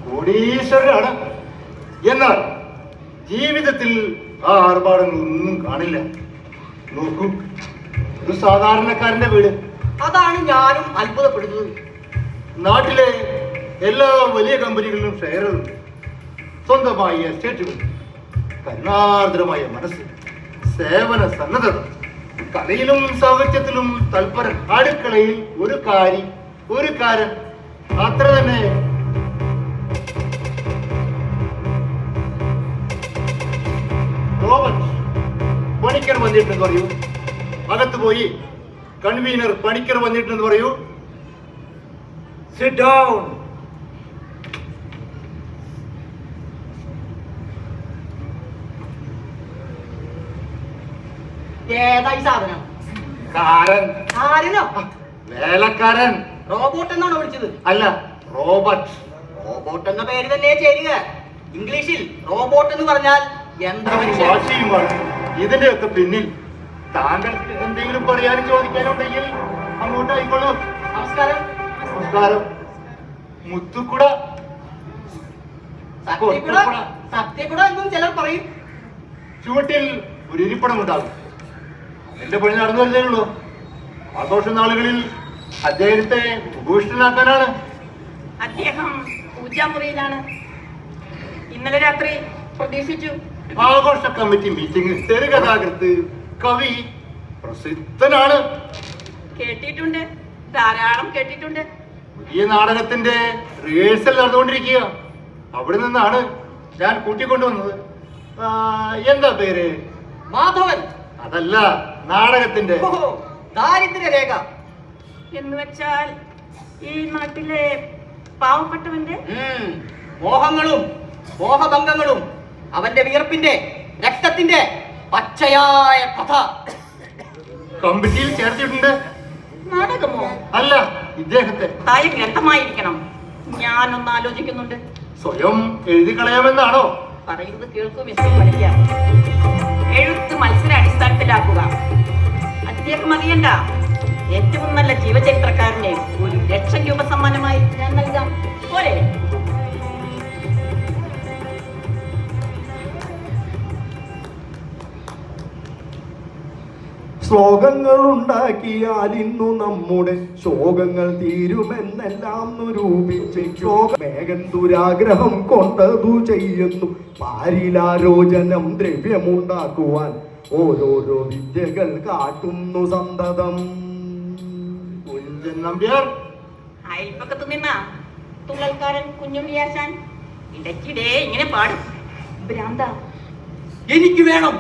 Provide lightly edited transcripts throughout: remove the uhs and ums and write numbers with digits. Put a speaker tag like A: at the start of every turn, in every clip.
A: കോടീശ്വരനാണ്. എന്നാൽ ജീവിതത്തിൽ ആ ആർഭാടങ്ങളൊന്നും കാണില്ല. നോക്കൂ, ഒരു സാധാരണക്കാരന്റെ വീട്.
B: അതാണ് ഞാനും അത്ഭുതപ്പെടുന്നത്.
A: നാട്ടിലെ എല്ലാ വലിയ കമ്പനികളിലും ഷെയറുകളുണ്ട്, സ്വന്തമായ എസ്റ്റേറ്റുകൾ, കരുണാർദ്രമായ മനസ്സ്, സേവന സന്നദ്ധത, കലയിലും സാഹിത്യത്തിലും തൽപരൻ, അടുക്കളയിൽ ഒരു കാരൻ, അത്ര തന്നെ. പണിക്കർ വന്നിട്ടെന്ന് പറയൂ. അകത്ത് പോയി കൺവീനർ പണിക്കർ വന്നിട്ടെന്ന് പറയൂ. Sit down.
B: ഏതായി സാധനം?
A: വേലക്കാരൻ.
B: റോബോട്ട് എന്നാണോ വിളിച്ചത്?
A: അല്ല, റോബോട്ട്.
B: റോബോട്ട് എന്ന പേര് തന്നെ ചേരുക. ഇംഗ്ലീഷിൽ റോബോട്ട് എന്ന് പറഞ്ഞാൽ
A: യന്ത്രമനുഷ്യൻ. ഇതിന്റെയൊക്കെ പിന്നിൽ താങ്കൾക്ക് എന്തെങ്കിലും പറയാനും ചോദിക്കാനുണ്ടെങ്കിൽ അങ്ങോട്ട് ആയിക്കോളൂ.
B: നമസ്കാരം.
A: നമസ്കാരം. മുത്തുക്കുട.
B: സത്യക്കുട എന്നും ചിലർ പറയും.
A: ചുവട്ടിൽ ഒരു ഇരിപ്പിടം ഉണ്ടാകും. എന്റെ പണി നടന്നു വരുന്നേ ഉള്ളൂ. ആഘോഷ നാളുകളിൽ അദ്ദേഹത്തെ ഭൂഷിതനാക്കാനാണ്.
C: അദ്ദേഹം പൂജാമുറിയിലാണ്. ഇന്നലെ രാത്രി പ്രതീക്ഷിച്ചു.
A: ആഘോഷ കമ്മിറ്റി മീറ്റിംഗ് ചെറുകഥാകൃത്ത്, കവി, പ്രസിദ്ധനാണ്.
C: കേട്ടിട്ടുണ്ട്, ധാരാളം കേട്ടിട്ടുണ്ട്.
A: പുതിയ നാടകത്തിന്റെ റിഹേഴ്സൽ നടന്നുകൊണ്ടിരിക്കുക. അവിടെ നിന്നാണ് ഞാൻ കൂട്ടിക്കൊണ്ടുവന്നത്. എന്താ പേര്?
B: മാധവൻ.
A: അതല്ല, നാടകത്തിന്റെ
B: ദാരിദ്ര്യരേഖ
C: എന്ന് വെച്ചാൽ ഈ നാട്ടിലെ പാവപ്പെട്ടവന്റെ
B: മോഹങ്ങളും മോഹഭംഗങ്ങളും അവന്റെ വിയർപ്പിന്റെ രക്തത്തിന്റെ പച്ചയായ കഥ
A: കമ്മിറ്റിയിൽ ചേർത്തിട്ടുണ്ട്.
C: നാടകമോ?
A: അല്ല, ഇദ്ദേഹത്തെ.
C: തായ ഗ്രന്ഥമായിരിക്കണം. ഞാനൊന്ന് ആലോചിക്കുന്നുണ്ട്.
A: സ്വയം എഴുതി കളയാമെന്നാണോ
C: പറയുന്നത്? കേൾക്കൂ മിസ്റ്റർ പണിക്കർ, എഴുത്ത് മത്സര അടിസ്ഥാനത്തിലാക്കുക. അദ്ദേഹം അറിയണ്ട, ഏറ്റവും നല്ല ജീവചരിത്രക്കാരനെ 1,00,000 രൂപ സമ്മാനമായി ഞാൻ നൽകാം. പോരെ?
D: ശ്ലോകങ്ങൾ ഉണ്ടാക്കിയാൽ ഇന്നു നമ്മുടെ ശോകങ്ങൾ തീരുമെന്നെല്ലാം നിരൂപിച്ച് മേഘൻ ദുരാഗ്രഹം കൊണ്ടതു ചെയ്യുന്നു. പാരിലാരോചനം ദ്രവ്യമുണ്ടാക്കുവാൻ ഓരോരോ വിദ്യകൾ കാട്ടുന്നു സന്തതം.
C: അയൽപ്പക്കത്ത് നിന്ന തുള്ളൽക്കാരൻ കുഞ്ഞുണ്ണിയാശാൻ ഇടയ്ക്കിടെ ഇങ്ങനെ പാടും. ഭ്രാന്ത.
B: എനിക്ക് വേണം,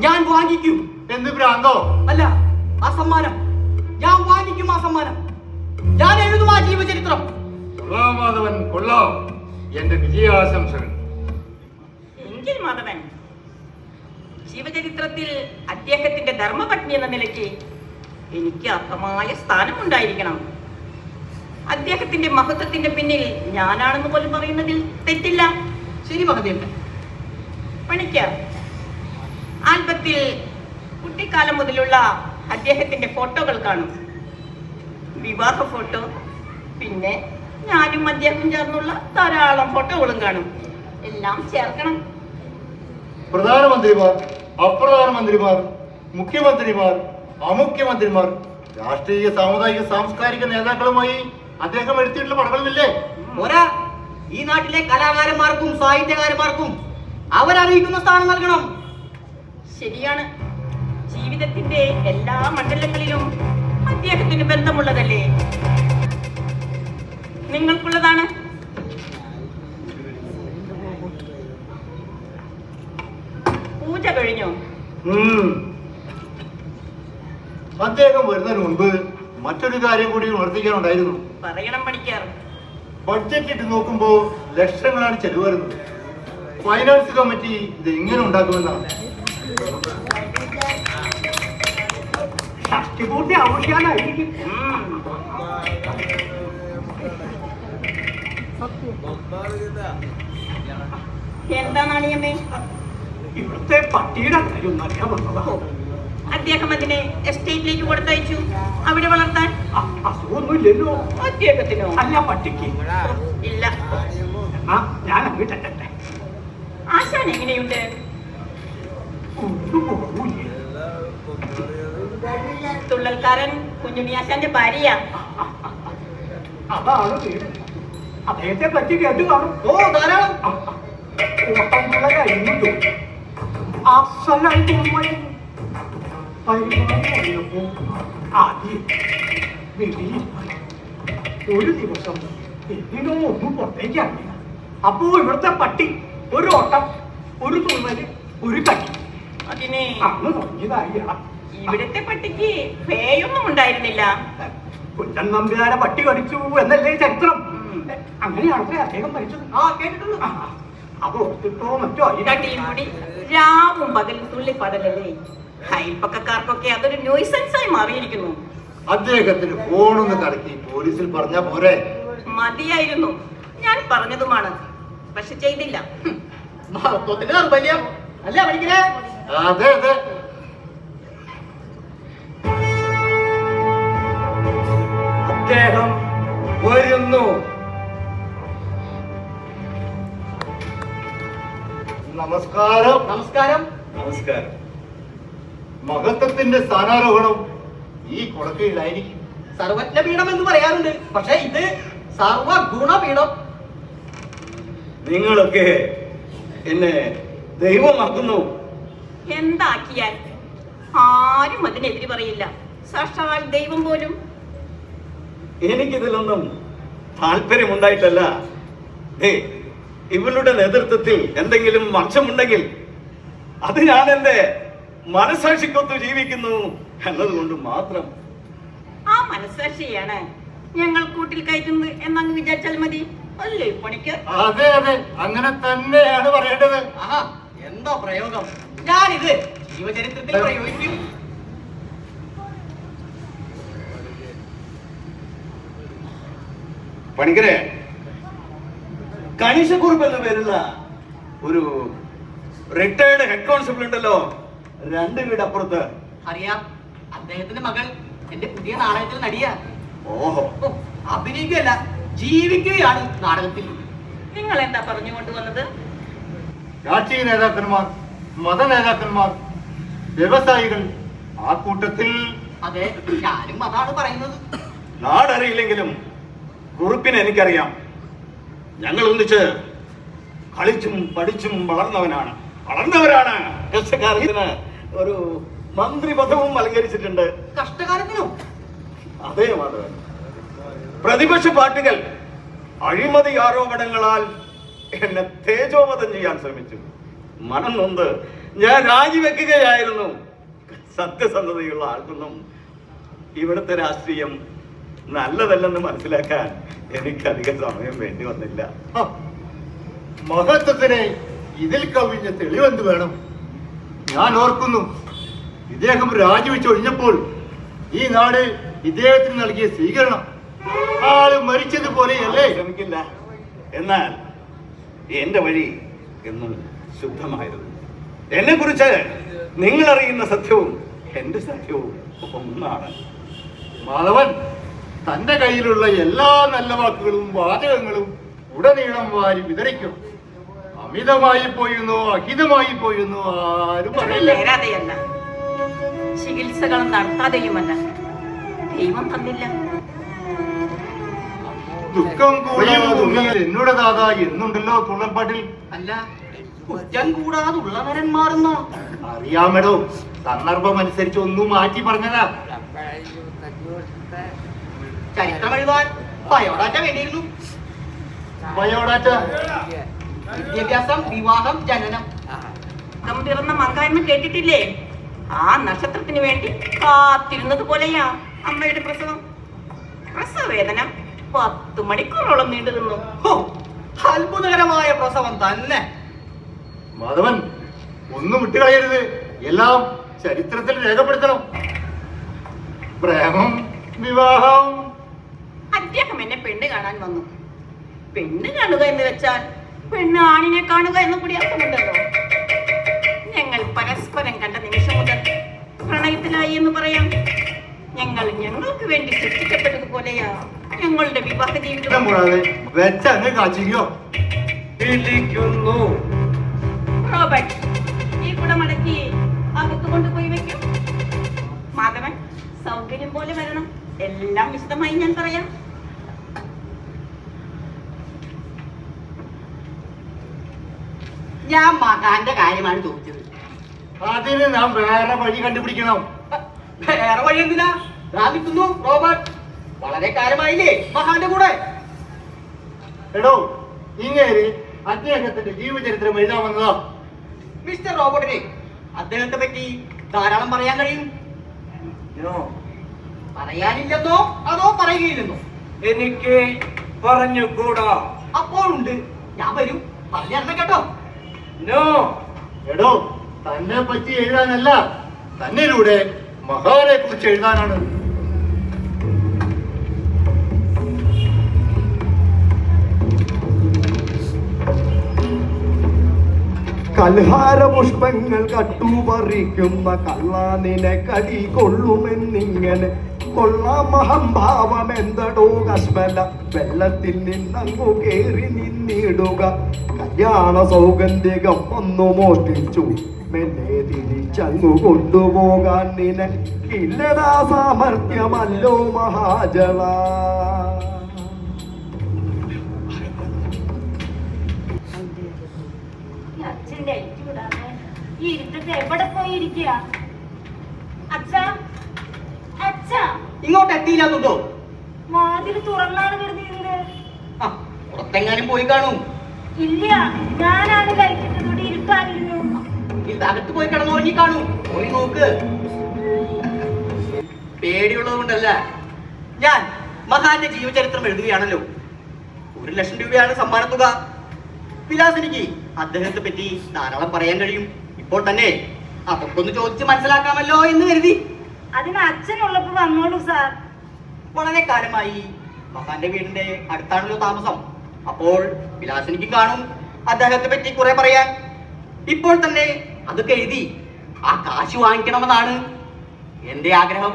B: ഞാൻ വാങ്ങിക്കും.
A: എന്ത് ഭ്രാന്തോ?
B: അല്ല, ആ സമ്മാനം ഞാൻ വാങ്ങിക്കും. ആ സമ്മാനം ഞാൻ എഴുതും. ആ ജീവചരിത്രം.
A: കൊള്ളാം മാധവൻ, കൊള്ളാം. എന്റെ വിജയാശംസകൾ.
C: എങ്കിൽ മാധവൻ, ജീവചരിത്രത്തിൽ അദ്ദേഹത്തിന്റെ ധർമ്മപത്നി എന്ന നിലയ്ക്ക് എനിക്ക് അർത്ഥമായ സ്ഥാനമുണ്ടായിരിക്കണം. അദ്ദേഹത്തിന്റെ മഹത്വത്തിന്റെ പിന്നിൽ ഞാനാണെന്ന് പോലും പറയുന്നതിൽ തെറ്റില്ല.
B: ശരി മഹദേവൻ.
C: പണിക്കർ, ആൽബത്തിൽ കുട്ടിക്കാലം മുതലുള്ള അദ്ദേഹത്തിന്റെ ഫോട്ടോകൾ കാണും. വിവാഹ ഫോട്ടോ, പിന്നെ ഞാനും അദ്ദേഹം ചേർന്നുള്ള ധാരാളം ഫോട്ടോകളും കാണും. എല്ലാം ചേർക്കണം.
A: പ്രധാനമന്ത്രിമാർ, അപ്രധാനമന്ത്രിമാർ, മുഖ്യമന്ത്രിമാർ, അമുഖ്യമന്ത്രിമാർ, രാഷ്ട്രീയ, സാമുദായിക, സാംസ്കാരിക നേതാക്കളുമായി അദ്ദേഹം എടുത്തിട്ടുള്ള പടങ്ങളുമില്ലേ?
B: പോരാ, ഈ നാട്ടിലെ കലാകാരന്മാർക്കും സാഹിത്യകാരന്മാർക്കും അവരറിയിക്കുന്ന സ്ഥാനം നൽകണം.
C: ശരിയാണ്. ജീവിതത്തിന്റെ എല്ലാ മണ്ഡലങ്ങളിലും അദ്ദേഹത്തിന് ബന്ധമുള്ളതല്ലേ? നിങ്ങൾക്കുള്ളതാണ്. പൂജ കഴിഞ്ഞോ?
A: അദ്ദേഹം വരുന്നതിന് മുൻപ് മറ്റൊരു കാര്യം കൂടി ഉണർത്തിക്കാനുണ്ടായിരുന്നു.
C: പറയണം പണിക്കർ.
A: ബഡ്ജറ്റ് ഇട്ട് നോക്കുമ്പോ ലക്ഷങ്ങളാണ് ചെലവ് വരുന്നത്. ഫൈനാൻസ് കമ്മിറ്റി ഇത് എങ്ങനെ ഉണ്ടാക്കുമെന്നാണ്.
B: ഷഷ്ടിപൂർത്തി ആവശ്യമായിരിക്കും.
C: എന്താ നാണിയമ്മേ?
B: ഇവിടുത്തെ പട്ടിയുടെ കാര്യം നല്ല വന്നതാ.
C: അദ്ദേഹം അതിനെ എസ്റ്റേറ്റിലേക്ക് കൊടുത്തയച്ചു, അവിടെ വളർത്താൻ.
B: അസുഖമൊന്നുമില്ലല്ലോ
C: അദ്ദേഹത്തിനോ?
B: അല്ല, പട്ടിക്ക്
C: ഇല്ല.
B: എന്നാ ഞാൻ അങ്ങോട്ടെ.
C: ആശാൻ എങ്ങനെയുണ്ട്?
B: കൊണ്ടുപോകൂലേ?
C: തുള്ളൽക്കാരൻ കുഞ്ഞുണ്ണി ആശാന്റെ ഭാര്യ.
B: അതാണ് വീട്. അദ്ദേഹത്തെ പറ്റി കേട്ടു കാണും. ഓ, ധാരാളം. ഓട്ടമുള്ള കഴിഞ്ഞു. അസലായി തോന്നുമായിരുന്നു. പരിപാടിയപ്പോ ആദ്യം വീട്ടിലിരിക്കും. ഒരു ദിവസം എന്തിനോ ഒന്നും പുറത്തേക്ക് അറിയില്ല. അപ്പോ ഇവിടുത്തെ പട്ടി ഒരു ഓട്ടം, ഒരു തുള്ളല്, ഒരു കടി.
C: അതിനെ
B: അന്ന് തുടങ്ങിയതായി.
C: ഇവിടുത്തെ പട്ടിക്ക് പേയൊന്നും ഉണ്ടായിരുന്നില്ല.
B: കുഞ്ചൻ നമ്പ്യാരെ പട്ടി കടിച്ചു എന്നല്ലേ ചരിത്രം. അങ്ങനെയാണല്ലേ അദ്ദേഹം മരിച്ചത്. കേട്ടിട്ടുള്ളൂ. അത് ഓർത്തിട്ടോ മറ്റോ
C: തട്ടിയും കൂടി രാവും പകലും തുള്ളിപ്പടലല്ലേ. അയൽപ്പക്കക്കാർക്കൊക്കെ അതൊരു ന്യൂസൻസായി മാറിയിരിക്കുന്നു.
A: അദ്ദേഹത്തിന് ഫോണൊന്ന് കടക്കി പോലീസിൽ പറഞ്ഞാ പോരെ?
C: മതിയായിരുന്നു. ഞാൻ പറഞ്ഞതുമാണ്, പക്ഷെ ചെയ്തില്ല.
B: മഹത്വത്തിന്റെ ദൗർബല്യം അല്ലേ പഠിക്കണേ?
A: അതെ അതെ. അദ്ദേഹം വരുന്നു. നമസ്കാരം.
B: നമസ്കാരം.
A: നമസ്കാരം. മഹത്വത്തിന്റെ സ്ഥാനാരോഹണം ഈ കൊടക്കയിലായിരിക്കും.
B: സർവജ്ഞപീഠം എന്ന് പറയാറുണ്ട്, പക്ഷെ ഇത് സർവഗുണപീഠം.
E: നിങ്ങളൊക്കെ എന്നെ ദൈവമാക്കുന്നു.
C: എന്താക്കിയാൽ ആരും അതിനെതിര് പറയില്ല. സാക്ഷാൽ ദൈവം പോലും.
E: എനിക്കിതിലൊന്നും താല്പര്യമുണ്ടായിട്ടല്ല. ഇവളുടെ നേതൃത്വത്തിൽ എന്തെങ്കിലും വംശമുണ്ടെങ്കിൽ അത് ഞാൻ എന്റെ മനസാക്ഷിക്കൊത്ത് ജീവിക്കുന്നു എന്നതുകൊണ്ട് മാത്രം.
C: ആ മനസ്സാക്ഷിയാണ് ഞങ്ങൾ കൂട്ടിൽ കയറ്റുന്നത് എന്നങ്ങ് വിചാരിച്ചാൽ മതി. അല്ലേ പണിക്ക്?
A: അതെ അതെ, അങ്ങനെ തന്നെയാണ് പറയേണ്ടത്.
B: എന്താ പ്രയോഗം? ഞാനിത് ജീവചരിത്രത്തിൽ പ്രയോഗിക്കും.
E: പണിക്കരെ, കണിശക്കുറുപ്പ് എന്ന പേരുള്ള ഒരു റിട്ടയർഡ് ഹെഡ് കോൺസ്റ്റബിൾ ഉണ്ടല്ലോ, 2 വീട് അപ്പുറത്ത്.
B: അറിയാം, അദ്ദേഹത്തിന്റെ മകൾ എന്റെ പുതിയ നാടകത്തിൽ നടിയാ.
E: ഓഹോ,
B: അഭിനയിക്കുകയല്ല, ജീവിക്കുകയാണ് നാടകത്തിൽ.
C: നിങ്ങൾ എന്താ പറഞ്ഞുകൊണ്ടുവന്നത്?
A: രാഷ്ട്രീയ നേതാക്കന്മാർ, മത നേതാക്കന്മാർ, വ്യവസായികൾ, ആ കൂട്ടത്തിൽ.
B: അതെ, ഞാനും അതാണ് പറയുന്നത്.
E: നാടറിയില്ലെങ്കിലും കുറുപ്പിനെ എനിക്കറിയാം. ഞങ്ങൾ ഒന്നിച്ച് കളിച്ചും പഠിച്ചും വളർന്നവരാണ്. കഷ്ടകാലത്തിന് ഒരു മന്ത്രി പദവും അലങ്കരിച്ചിട്ടുണ്ട്.
B: കഷ്ടകാലത്തിനോ?
E: അതേ മാധവൻ. പ്രതിപക്ഷ പാർട്ടികൾ അഴിമതി ആരോപണങ്ങളാൽ എന്നെ തേജോവധം ചെയ്യാൻ ശ്രമിച്ചു. മനം നൊന്ത് ഞാൻ രാജിവെക്കുകയായിരുന്നു. സത്യസന്ധതയുള്ള ആൾക്കൊന്നും ഇവിടുത്തെ രാഷ്ട്രീയം നല്ലതല്ലെന്ന് മനസ്സിലാക്കാൻ എനിക്കധികം സമയം വേണ്ടി വന്നില്ല.
A: മഹത്വത്തിന് ഇതിൽ കവിഞ്ഞ തെളിവെന്ത് വേണം? ഞാൻ ഓർക്കുന്നു, ഇദ്ദേഹം രാജിവെച്ചൊഴിഞ്ഞപ്പോൾ ഈ നാട് ഇദ്ദേഹത്തിന് നൽകിയ സ്വീകരണം ആള് മരിച്ചതുപോലെയല്ലേ?
E: ശ്രമിക്കില്ല. എന്നാൽ എന്റെ വഴി എന്നും ശുദ്ധമായിരുന്നു. എന്നെ കുറിച്ച് നിങ്ങൾ അറിയുന്ന സത്യവും എന്റെ സത്യവും ഒന്നാണ്.
A: മാധവൻ തന്റെ കയ്യിലുള്ള എല്ലാ നല്ല വാക്കുകളും വാചകങ്ങളും ഉടനീളം വാരി വിതറിക്കും. അമിതമായി പോയെന്നോ അഹിതമായി പോയെന്നോ ആരും പറയില്ല.
C: നേരാതെയല്ല, ചികിത്സകൾ നടത്താതെയുമല്ല. ദൈവം തന്നില്ല.
A: ദുഃഖം കൂടാതെ ഭൂമിയിൽ എന്നോട് ദാതാ എന്നുണ്ടല്ലോ തുള്ളൽപ്പാട്ടിൽ.
B: അല്ല, കുറ്റം കൂടാതുള്ള നരന്മാരെന്നോ?
A: അറിയാമടോ, സന്ദർഭം അനുസരിച്ച് ഒന്നും മാറ്റി പറഞ്ഞതാ.
B: ചരിത്രം എഴുതാൻ ബയോഡാറ്റ വേണ്ടിയിരുന്നു.
A: ബയോഡാറ്റ,
B: വിദ്യാഭ്യാസം, വിവാഹം, ജനനം.
C: പിറന്ന മങ്ക എന്ന് കേട്ടിട്ടില്ലേ? ആ നക്ഷത്രത്തിന് വേണ്ടി കാത്തിരുന്നത് പോലെയാ അമ്മയുടെ പ്രസവം. പ്രസവവേദന 10 മണിക്കൂറോളം നീണ്ടു നിന്നു.
B: ഹോ, അത്ഭുതകരമായ പ്രസവം തന്നെ.
A: മാധവൻ, ഒന്നും വിട്ടുകളയരുത്. എല്ലാം ചരിത്രത്തിൽ രേഖപ്പെടുത്തണം. പ്രേമം, വിവാഹം.
C: അദ്ദേഹം എന്നെ പെണ്ണ് കാണാൻ വന്നു. പെണ്ണ് കാണുക എന്ന് വെച്ചാൽ പെണ്ണ് ആണിനെ കാണുക എന്ന് കൂടി അർത്ഥമുണ്ടല്ലോ. ഞങ്ങൾ പരസ്പരം കണ്ട നിമിഷം മുതൽ പ്രണയത്തിലായി എന്ന് പറയാം. ഞങ്ങൾക്ക് വേണ്ടി സൃഷ്ടിക്കപ്പെട്ടതുപോലെയാ ഞങ്ങളുടെ വിവാഹ ജീവിതം.
A: കൂടാതെ വെച്ച അങ്ങ് കാച്ചിക്കോ.
C: റോബർട്ട്, ഈ കുടമടക്കി അകത്ത് കൊണ്ടുപോയി വെക്കും. മാധവൻ, സൗകര്യം പോലെ വരണം. എല്ലാം വിശദമായി ഞാൻ പറയാം.
B: ഞാൻ മകാന്റെ കാര്യമാണ് ചോദിച്ചത്.
A: അതിന് നാം വേറെ വഴി കണ്ടുപിടിക്കണം.
B: വേറെ വഴി എന്തിനാ? നിൽക്കുന്നു റോബർട്ട്. വളരെ കാലമായില്ലേ മഹാന്റെ കൂടെ?
A: എടോ, ഇങ്ങേര് അദ്ദേഹത്തിന്റെ ജീവചരിത്രം എഴുതാൻ വന്നതാ.
B: മിസ്റ്റർ റോബർട്ടിനെ അദ്ദേഹത്തെ പറ്റി ധാരാളം പറയാൻ കഴിയും. പറയാനില്ലെന്നോ അതോ പറയുകയില്ലെന്നോ?
F: എനിക്ക് പറഞ്ഞുകൂടാ.
B: അപ്പോഴുണ്ട്. ഞാൻ വരും, പറഞ്ഞിരുന്ന കേട്ടോ.
F: നോ,
A: എടോ, തന്നെ പറ്റി എഴുതാനല്ല, തന്നിലൂടെ മഹാനെ കുറിച്ച് എഴുതാനാണ്.
D: കൽഹാര പുഷ്പങ്ങൾ കട്ടുപറിക്കുന്ന കള്ളാനിനെ കടി കൊള്ളുമെന്നിങ്ങനെ കൊള്ളാം മഹംഭാവം എന്തടോ കശ്മല വെള്ളത്തിൽ നിന്നങ്ങു കേറി നിന്നിടുക. കല്യാണ സൗഗന്ധികം ഒന്നു മോഷ്ടിച്ചു മെല്ലെ തിരിച്ചങ്ങു കൊണ്ടുപോകാൻ നിനക്കില്ലടാ സാമർത്ഥ്യമല്ലോ മഹാജള.
G: അച്ഛന്റെ ഈ ഇരുട്ടത്ത് എവിടെ പോയിരിക്കുക? അച്ഛാ, അച്ഛാ,
B: ഇങ്ങോട്ട് എത്തിയില്ലാന്നുണ്ടോ?
G: വാതിൽ തുറന്നാണ് കരുതിയിരുന്നത്.
B: പുറത്തെങ്ങാനും പോയി കാണും.
G: ഇല്ല, ഞാനാണ് കഴിച്ചിട്ട് ഇരുട്ടായിരുന്നു.
B: ഇതകത്ത് പോയി കിടന്നുറങ്ങി കാണും. പോയി നോക്ക്. പേടിയുള്ളത് കൊണ്ടല്ല, ഞാൻ മഹാന്റെ ജീവചരിത്രം എഴുതുകയാണല്ലോ. 1,00,000 രൂപയാണ് സമ്മാനത്തുക. വിലാസിനിക്ക് അദ്ദേഹത്തെ പറ്റി ധാരാളം പറയാൻ കഴിയും. ഇപ്പോൾ തന്നെ അതൊക്കെ ഒന്ന് ചോദിച്ച് മനസ്സിലാക്കാമല്ലോ എന്ന് കരുതി.
G: അതിന് അച്ഛനുള്ളപ്പോ വന്നോളൂ സാർ.
B: വളരെ കാലമായി മഹാന്റെ വീടിന്റെ അടുത്താണല്ലോ താമസം. അപ്പോൾ വിലാസിനിക്ക് കാണും അദ്ദേഹത്തെ പറ്റി കുറെ പറയാൻ. ഇപ്പോൾ തന്നെ അതൊക്കെ എഴുതി ആ കാശ് വാങ്ങിക്കണമെന്നാണ് എന്റെ ആഗ്രഹം.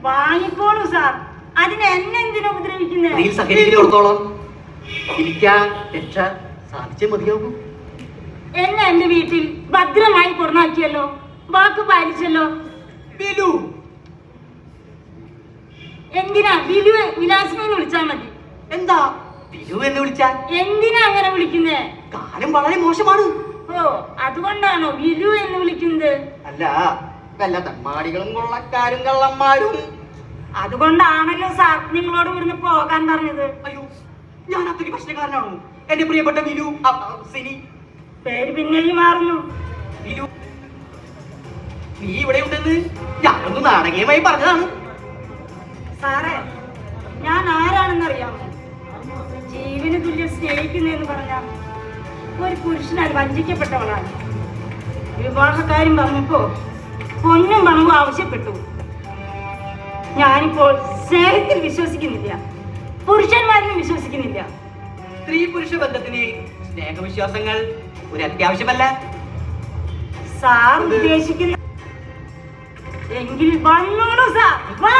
G: വാങ്ങിക്കോളൂ സാർ. അതിന് എന്നെ എന്തിനാ ഉപദ്രവിക്കുന്നത്?
B: നീ സഹകരിക്കുന്നിടത്തോളം എനിക്ക് രക്ഷ സാധിച്ചേ മതിയാകൂ.
G: എന്നെ എന്റെ വീട്ടിൽ ഭദ്രമായി കൊണ്ടാക്കിയല്ലോ, വാക്ക് പാലിച്ചല്ലോ.
B: ബിലു,
G: എന്തിനാ ബിലു? വിലാസിനെ വിളിച്ചാൽ മതി.
B: എന്താ ബിലു എന്ന് വിളിച്ചാൽ?
G: എന്തിനാ അങ്ങനെ വിളിക്കുന്നേ?
B: കാലം വളരെ മോശമാണ്.
G: ഓ, അതുകൊണ്ടാണോ ബിലു എന്ന് വിളിക്കുന്നത്?
B: അല്ല, വല്ല തമ്മാടികളും കൊള്ളക്കാരും കള്ളന്മാരും.
G: അതുകൊണ്ടാണല്ലോ സാർ നിങ്ങളോട് ഇവിടുന്ന് പോകാൻ പറഞ്ഞത്.
B: അയ്യോ, ഞാൻ അത്രയ്ക്ക് പ്രശ്നക്കാരനാണോ? എന്റെ പ്രിയപ്പെട്ട ബിലു, സിനി.
G: പേര് പിന്നെയും മാറുന്നു.
B: ബിലു, നീ ഇവിടെ ഉണ്ടെന്ന് ഞാനൊന്ന് നാടകീയമായി പറഞ്ഞതാണ്.
G: സാറേ, ഞാൻ ആരാണെന്നറിയാമോ? ജീവന് തുല്യം സ്നേഹിക്കുന്നതെന്ന് പറഞ്ഞാൽ ഒരു പുരുഷനാൽ വഞ്ചിക്കപ്പെട്ടവളാണ്. വിവാഹക്കാരും പറഞ്ഞപ്പോ പൊന്നും പണവും ആവശ്യപ്പെട്ടു. ഞാനിപ്പോൾ സ്നേഹത്തിൽ വിശ്വസിക്കുന്നില്ല, പുരുഷന്മാരിലും വിശ്വസിക്കുന്നില്ല.
B: സ്ത്രീ പുരുഷ ബന്ധത്തിന് സ്നേഹവിശ്വാസങ്ങൾ ഒരു അത്യാവശ്യമല്ല.
G: സാർ ഉദ്ദേശിക്കുന്ന എങ്കിൽ വന്നോളൂ സാർ. വാ.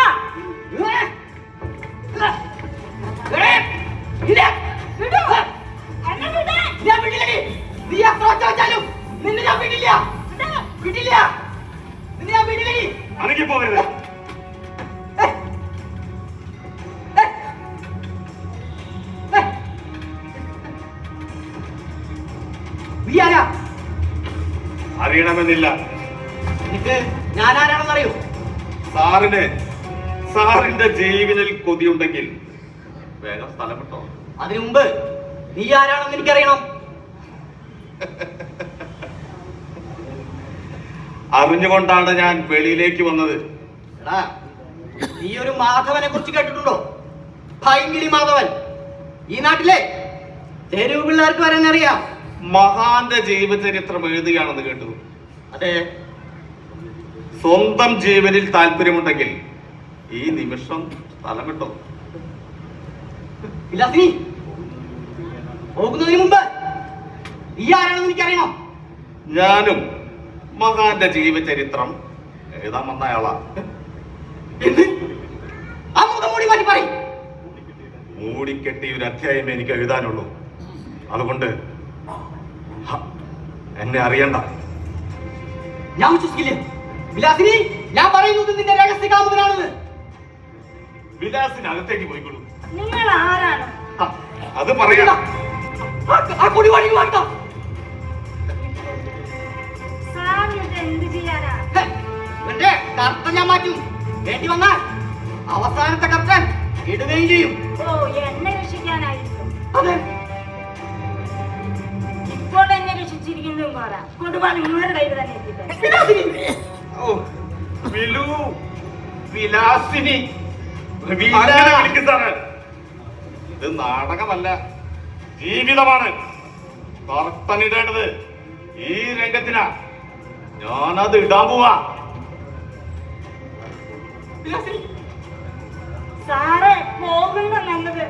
G: വിടൂ. എന്നെ വിട്.
B: ഞാൻ വിടില്ലടി. നീ എത്ര ഒച്ച വെച്ചാലും നിന്നെ ഞാൻ വിടില്ല. വിടില്ല. നിന്നെ ഞാൻ വിടില്ലടി.
A: അനക്കി പോകരുത്.
B: നീ ആരാ?
A: അറിയണമെന്നില്ല.
B: നിനക്ക് ഞാൻ ആരാണെന്നറിയോ?
A: സാറിന്റെ ജീവനിൽ കൊതിയുണ്ടെങ്കിൽ വേഗം സ്ഥലം വിട്ടോ.
B: അതിനു മുമ്പ് നീ ആരാണെന്ന് എനിക്കറിയണം.
E: അറിഞ്ഞുകൊണ്ടാണ് ഞാൻ വെളിയിലേക്ക് വന്നത്.
B: എടാ, നീ ഒരു മാധവനെ കുറിച്ച് കേട്ടിട്ടുണ്ടോ? ഭയങ്കരി മാധവൻ. ഈ നാട്ടിലെ തെരുവ് പിള്ളേർക്ക് വരാൻ അറിയാം.
E: മഹാന്റെ ജീവചരിത്രം എഴുതുകയാണെന്ന് കേട്ടു.
B: അതെ.
E: സ്വന്തം ജീവനിൽ താല്പര്യമുണ്ടെങ്കിൽ ഈ നിമിഷം സ്ഥലം വിട്ടോ.
B: വിലാസിനി, പോകുന്നതിന് മുമ്പ് നീ ആരാണെന്ന് എനിക്കറിയണം.
E: ഞാനും മഹാന്റെ ജീവചരിത്രം എഴുതാൻ വന്നയാളാ.
B: എന്ത്? ആ മുഖം മൂടി മാറ്റി പറയും.
E: മൂടിക്കെട്ടി ഒരു അധ്യായം എനിക്ക് എഴുതാനുള്ളൂ. അതുകൊണ്ട് എന്നെ അറിയണ്ട.
B: ഞാൻ വിശ്വസിക്കില്ല. വിലാസിനി, ഞാൻ പറയുന്നത് നിന്റെ രഹസ്യ കാമുകനാണെന്ന്.
E: വിലാസിനകത്തേക്ക് പോയിക്കൊള്ളൂ.
G: നിങ്ങൾ ആരാണ്?
E: അത് പറയാ.
B: ആ കൊടി വഴി വാട്ട.
G: സാറിന് ഇത് എന്ത് ചെയ്യാനാ?
B: എന്റെ കർത്തൻ ഞാൻ മാറ്റും. വേണ്ടി വന്നാൽ അവസാനത്തെ കർത്തൻ ഇടുകയും ചെയ്യും.
G: ഓ, എന്നെ രക്ഷിക്കാനായിരിക്കും.
B: അതെ.
G: ഇപ്പോൾ എന്നെ രക്ഷിച്ചിരിക്കുന്നതും പോരാ, കൊടുവാൾ നിങ്ങളുടെ കയ്യിൽ തന്നെ എത്തിക്കാൻ.
B: വിലാസിനി,
E: ഓ, വിലു, വിലാസിനി. അങ്ങനെ വിളിക്ക് സാറേ. ഇത് നാടകമല്ല, ജീവിതമാണ്. കർത്തനിടേണ്ടത് ഈ രംഗത്തിനാ. ഞാനത് ഇടാൻ പോവാ.
B: വിലാസിനി,
G: സാറ് പോകുന്ന നല്ലത്.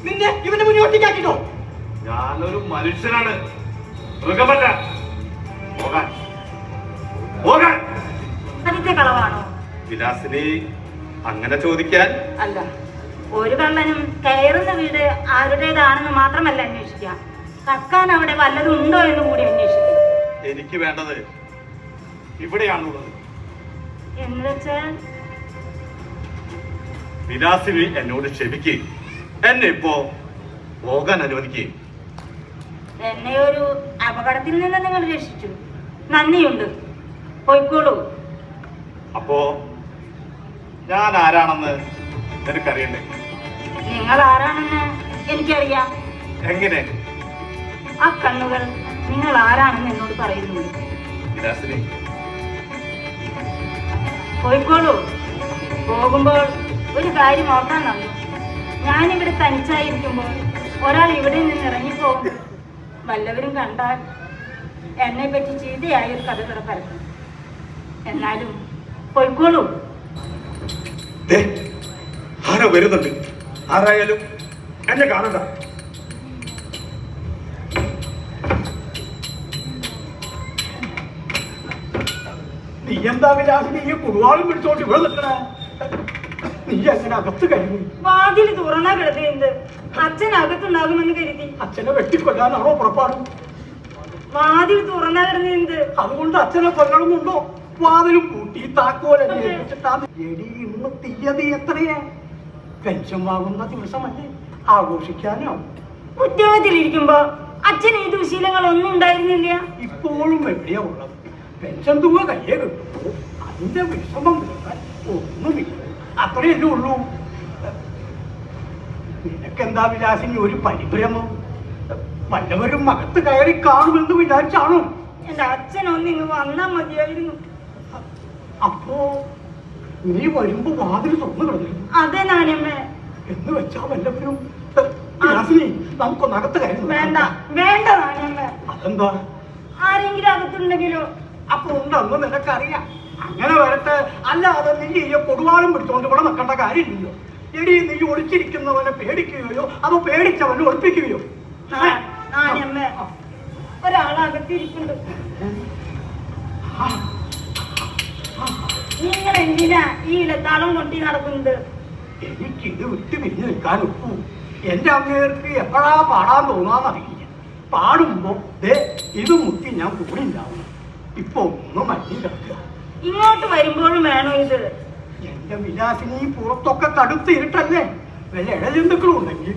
B: നിന്നെ ഇവന്റെ മുന്നിൽ ഒറ്റയ്ക്കാക്കിട്ടോ?
E: ഞാനൊരു മനുഷ്യനാണ്, മൃഗമല്ല. പോകാൻ, പോകാൻ.
G: ആദ്യത്തെ കളവാണോ?
E: വിലാസിനി, അങ്ങനെ ചോദിക്കാൻ.
G: അല്ല, ഒരു കള്ളനും കയറുന്ന വീട് ആരുടേതാണെന്ന് മാത്രമല്ല അന്വേഷിക്കാം, കക്കാൻ അവിടെ വല്ലതും ഉണ്ടോ എന്ന് കൂടി അന്വേഷിക്കാം.
E: എനിക്ക് വേണ്ടത് ഇവിടെയാണുള്ളത്.
G: എന്ന് വെച്ചാൽ
E: വിലാസിനി എന്നോട് ക്ഷമിക്കുകയും എന്നെ ഇപ്പോ പോകാൻ അനുവദിക്കുകയും.
G: എന്നെ ഒരു അപകടത്തിൽ നിന്ന് നിങ്ങൾ രക്ഷിച്ചു, നന്ദിയുണ്ട്. പോയിക്കോളൂ.
E: അപ്പോ ഞാൻ ആരാണെന്ന് നിനക്കറിയണ്ടേ?
G: നിങ്ങൾ ആരാണെന്ന് എനിക്കറിയാം.
E: എങ്ങനെ?
G: ആ കണ്ണുകൾ നിങ്ങൾ ആരാണെന്ന് എന്നോട് പറയുന്നു.
E: വിലാസിനി,
G: പോയിക്കോളൂ. പോകുമ്പോൾ ഒരു കാര്യം ഓർക്കാൻ തന്നു. ഞാനിവിടെ തനിച്ചായിരിക്കുമ്പോൾ ഒരാൾ ഇവിടെ നിന്ന് ഇറങ്ങിപ്പോകും. വല്ലവരും കണ്ടാൽ എന്നെ പറ്റി ചീത്തയായ ഒരു കഥ പരത്തും. എന്നാലും പോയിക്കോളൂ.
E: ആരോ വരുന്നുണ്ട്. ആരായാലും എന്നെ കാണണ്ട.
B: നീ എന്താ വിലാസിനി ഈ കുടുവാളും പിടിച്ചോണ്ട് ഇവിടെ നിൽക്കണേ? നീ എങ്ങനെ അകത്ത് കഴിഞ്ഞു?
G: വാതിൽ തുറന്നാ കിടക്കുന്നത്. അച്ഛൻ അകത്തുണ്ടാകുമെന്ന് കരുതി.
B: അച്ഛനെ വെട്ടിക്കൊല്ലാനാണോ പുറപ്പാട്?
G: വാതിൽ തുറന്നാ കിടന്നത്.
B: അതുകൊണ്ട് അച്ഛനെ കൊല്ലണമെന്നുണ്ടോ? വാതിലും പൂട്ടി താക്കോലെന്നെ ഏൽപ്പിച്ചിട്ടാണ്. എടി, ഇന്ന് തീയതി എത്രയാ? പെൻഷൻ വാങ്ങുന്ന ദിവസമല്ലേ? ആഘോഷിക്കാനോ?
G: ഉദ്യോഗത്തിലിരിക്കുമ്പോ അച്ഛൻ ഈ ദുശീലങ്ങളൊന്നും ഉണ്ടായിരുന്നില്ല.
B: ഇപ്പോഴും എവിടെയാ ഉള്ളത്? പെൻഷൻ തുക കയ്യെ കിട്ടുമ്പോ അതിന്റെ വിഷമം തീർക്കാൻ ഒന്നുമില്ല. അത്രയല്ലേ ഉള്ളൂ. നിനക്കെന്താ വിലാസിനി ഒരു പരിഭ്രമം? വല്ലവരും അകത്ത് കയറി കാണുമെന്ന് വിചാരിച്ചാണോ?
G: എന്റെ അച്ഛനൊന്നിങ്ങ് വന്നാ മതിയായിരുന്നു.
B: അപ്പോ നീ വരുമ്പോ വാതിൽ തുറന്നു കിടന്നിരുന്നു.
G: അതെ നാനമ്മ.
B: എന്ന് വെച്ചാ വല്ലവരും വിലാസിനി, നമുക്കൊന്നകത്ത് കയറി
G: വേണ്ട വേണ്ട നാനമ്മ.
B: അതെന്താ?
G: ആരെങ്കിലും അകത്തുണ്ടെങ്കിലോ?
B: അപ്പൊ ഉണ്ടെന്ന് നിനക്കറിയാം. അങ്ങനെ വരട്ടെ. അല്ലാതെ നീ ഈ കൊടുവാളും പിടിച്ചോണ്ട് ഇവിടെ നിൽക്കേണ്ട കാര്യമില്ലല്ലോ. എടി, നീ ഒളിച്ചിരിക്കുന്നവനെ പേടിക്കുകയോ അതോ പേടിച്ചവനെ ഒളിപ്പിക്കുകയോ?
G: നാനമ്മ, ഒരാളകത്തിരിക്കുന്നുണ്ട്. നിങ്ങൾ എന്തിനാ ഈ ഇലത്താളം കൊട്ടി നടക്കുന്നത്?
B: എനിക്കിത് വിട്ട് പിരിഞ്ഞു നിൽക്കാൻ ഒക്കൂ. എന്റെ അങ്ങേർക്ക് എപ്പോഴാ പാടാൻ തോന്നാന്നറിയില്ല. പാടുമ്പോ ഇത് മുട്ടി ഞാൻ കൂടിണ്ടാവും. ഇപ്പൊ ഒന്നും മഞ്ഞി കിടക്കുക.
G: ഇങ്ങോട്ട് വരുമ്പോഴും വേണോ ഇത്?
B: എന്റെ വിലാസിനി, പുറത്തൊക്കെ കടുത്ത് ഇരുട്ടല്ലേ? വല്ല ഇഴജന്തുക്കളും ഉണ്ടെങ്കിൽ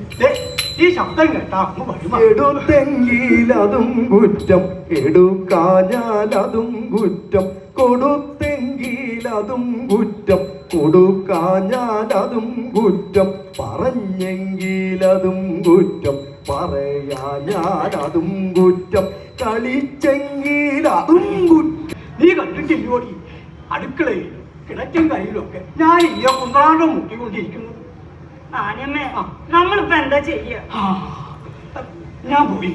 B: ഈ ശബ്ദം കേട്ടാ അങ്ങ് വരുമാ.
D: എടുത്തെങ്കിലതും കുറ്റം, എടുക്കാഞ്ഞാലതും കുറ്റം, കൊടുത്തെങ്കിലതും കുറ്റം, കൊടുക്കാഞ്ഞാലതും കുറ്റം, പറഞ്ഞെങ്കിലതും കുറ്റം, പറയാഞ്ഞാലതും കുറ്റം, കളിച്ചെങ്കിലതും കുറ്റം.
B: നീ നീ കണ്ടിട്ടില്ലോടി അടുക്കളയിൽ കിണറ്റും കയ്യിലൊക്കെ ഞാൻ ഈ കുന്ത്രാണ്ടം മുട്ടിക്കൊണ്ടിരിക്കുന്നത്.
G: നാണിയമ്മേ നമ്മളിപ്പോ എന്താ ചെയ്യ?
B: ഞാൻ പോയി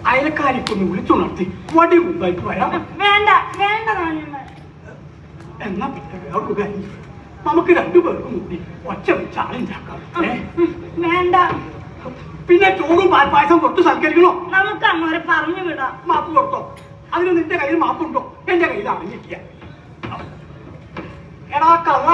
B: അയലക്കാരിക്കൊന്ന് വിളിച്ചുണർത്തി വടി മുമ്പായിട്ട് വരാം.
G: വേണ്ട വേണ്ട നാണിയമ്മ.
B: എന്നാ പിന്നെ വേറൊരു കാര്യം, നമുക്ക് രണ്ടുപേർക്കും കൂടി ഒച്ച വെച്ച് ആളുണ്ടാക്കാം.
G: വേണ്ട.
B: പിന്നെ ചോറും പാൽപ്പായസം കൊടുത്ത് സൽക്കരിക്കണോ?
G: നമുക്ക് അങ്ങോരെ പറഞ്ഞു വിടാം.
B: മാപ്പ് കൊടുത്തോ? അതിന് നിന്റെ കയ്യിൽ മാപ്പുണ്ടോ? എന്റെ കയ്യിൽ അറിഞ്ഞിരിക്കുക. എടാ കള്ള,